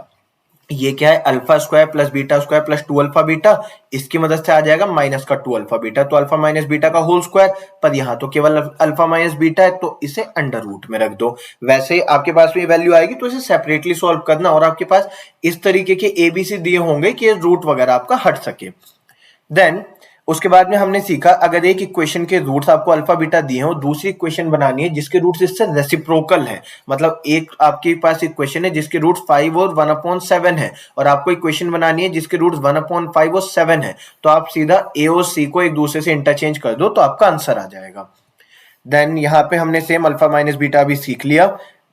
ये क्या है, alpha square plus beta square plus 2 alpha beta, इसकी मदद से आ जाएगा माइनस का 2 अल्फा बीटा। तो अल्फा माइनस बीटा का होल स्क्वायर, पर यहां तो केवल अल्फा माइनस बीटा है तो इसे अंडर रूट में रख दो। वैसे आपके पास में वैल्यू आएगी तो इसे सेपरेटली सॉल्व करना, और आपके पास इस तरीके के एबीसी दिए होंगे कि रूट वगैरह आपका हट सके। देन उसके बाद में हमने सीखा, अगर एक इक्वेशन के रूट्स आपको अल्फा बीटा दिए हो, दूसरी इक्वेशन बनानी है जिसके रूट्स इससे रेसिप्रोकल है। मतलब एक आपके पास इक्वेशन है जिसके रूट्स 5 और 1/7 है, और आपको इक्वेशन बनानी है जिसके रूट्स 1/5 और 7 है, तो आप सीधा ए और सी को एक दूसरे से इंटरचेंज कर दो तो आपका आंसर आ जाएगा। देन यहाँ पे हमने सेम अल्फा माइनस बीटा भी सीख लिया।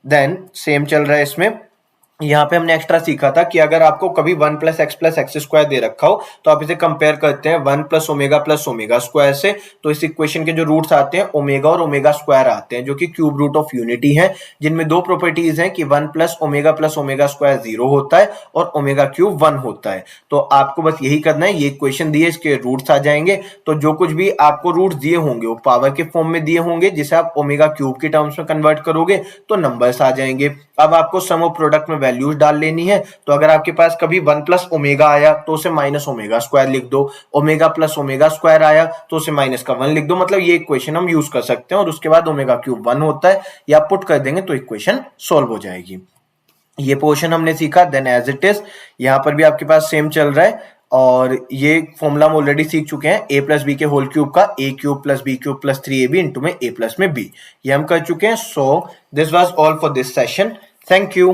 देन सेम चल रहा है इसमें, यहाँ पे हमने एक्स्ट्रा सीखा था कि अगर आपको कभी 1 प्लस एक्स स्क्वायर दे रखा हो तो आप इसे कंपेयर करते हैं 1 प्लस ओमेगा स्क्वायर से। तो इस इक्वेशन के जो रूट्स आते हैं ओमेगा और ओमेगा स्क्वायर आते हैं, जो कि क्यूब रूट ऑफ यूनिटी है, जिनमें दो प्रॉपर्टीज हैं कि 1 प्लस ओमेगा स्क्वायर 0 होता है और ओमेगा क्यूब 1 होता है। तो आपको बस यही करना है, ये इक्वेशन दिए, इसके रूट्स आ जाएंगे, तो जो कुछ भी आपको रूट्स दिए होंगे वो पावर के फॉर्म में दिए होंगे, जिसे आप ओमेगा क्यूब की टर्म्स में कन्वर्ट करोगे तो नंबर्स आ जाएंगे। अब आपको सम ऑफ प्रोडक्ट में वैल्यूज डाल लेनी है। तो अगर आपके पास कभी 1 प्लस ओमेगा आया तो उसे माइनस ओमेगा स्क्वायर लिख दो, ओमेगा प्लस ओमेगा स्क्वायर आया तो उसे माइनस का 1 लिख दो। मतलब ये इक्वेशन हम यूज कर सकते हैं, और उसके बाद ओमेगा क्यूब 1 होता है, या पुट कर देंगे तो इक्वेशन सोल्व हो जाएगी। ये पोर्शन हमने सीखा। देन एज इट इज यहाँ पर भी आपके पास सेम चल रहा है, और ये फॉर्मूला हम ऑलरेडी सीख चुके हैं, a प्लस बी के होल क्यूब का a cube plus b cube plus 3ab into में a प्लस में b, ये हम कर चुके हैं। So this was all for this session. Thank you.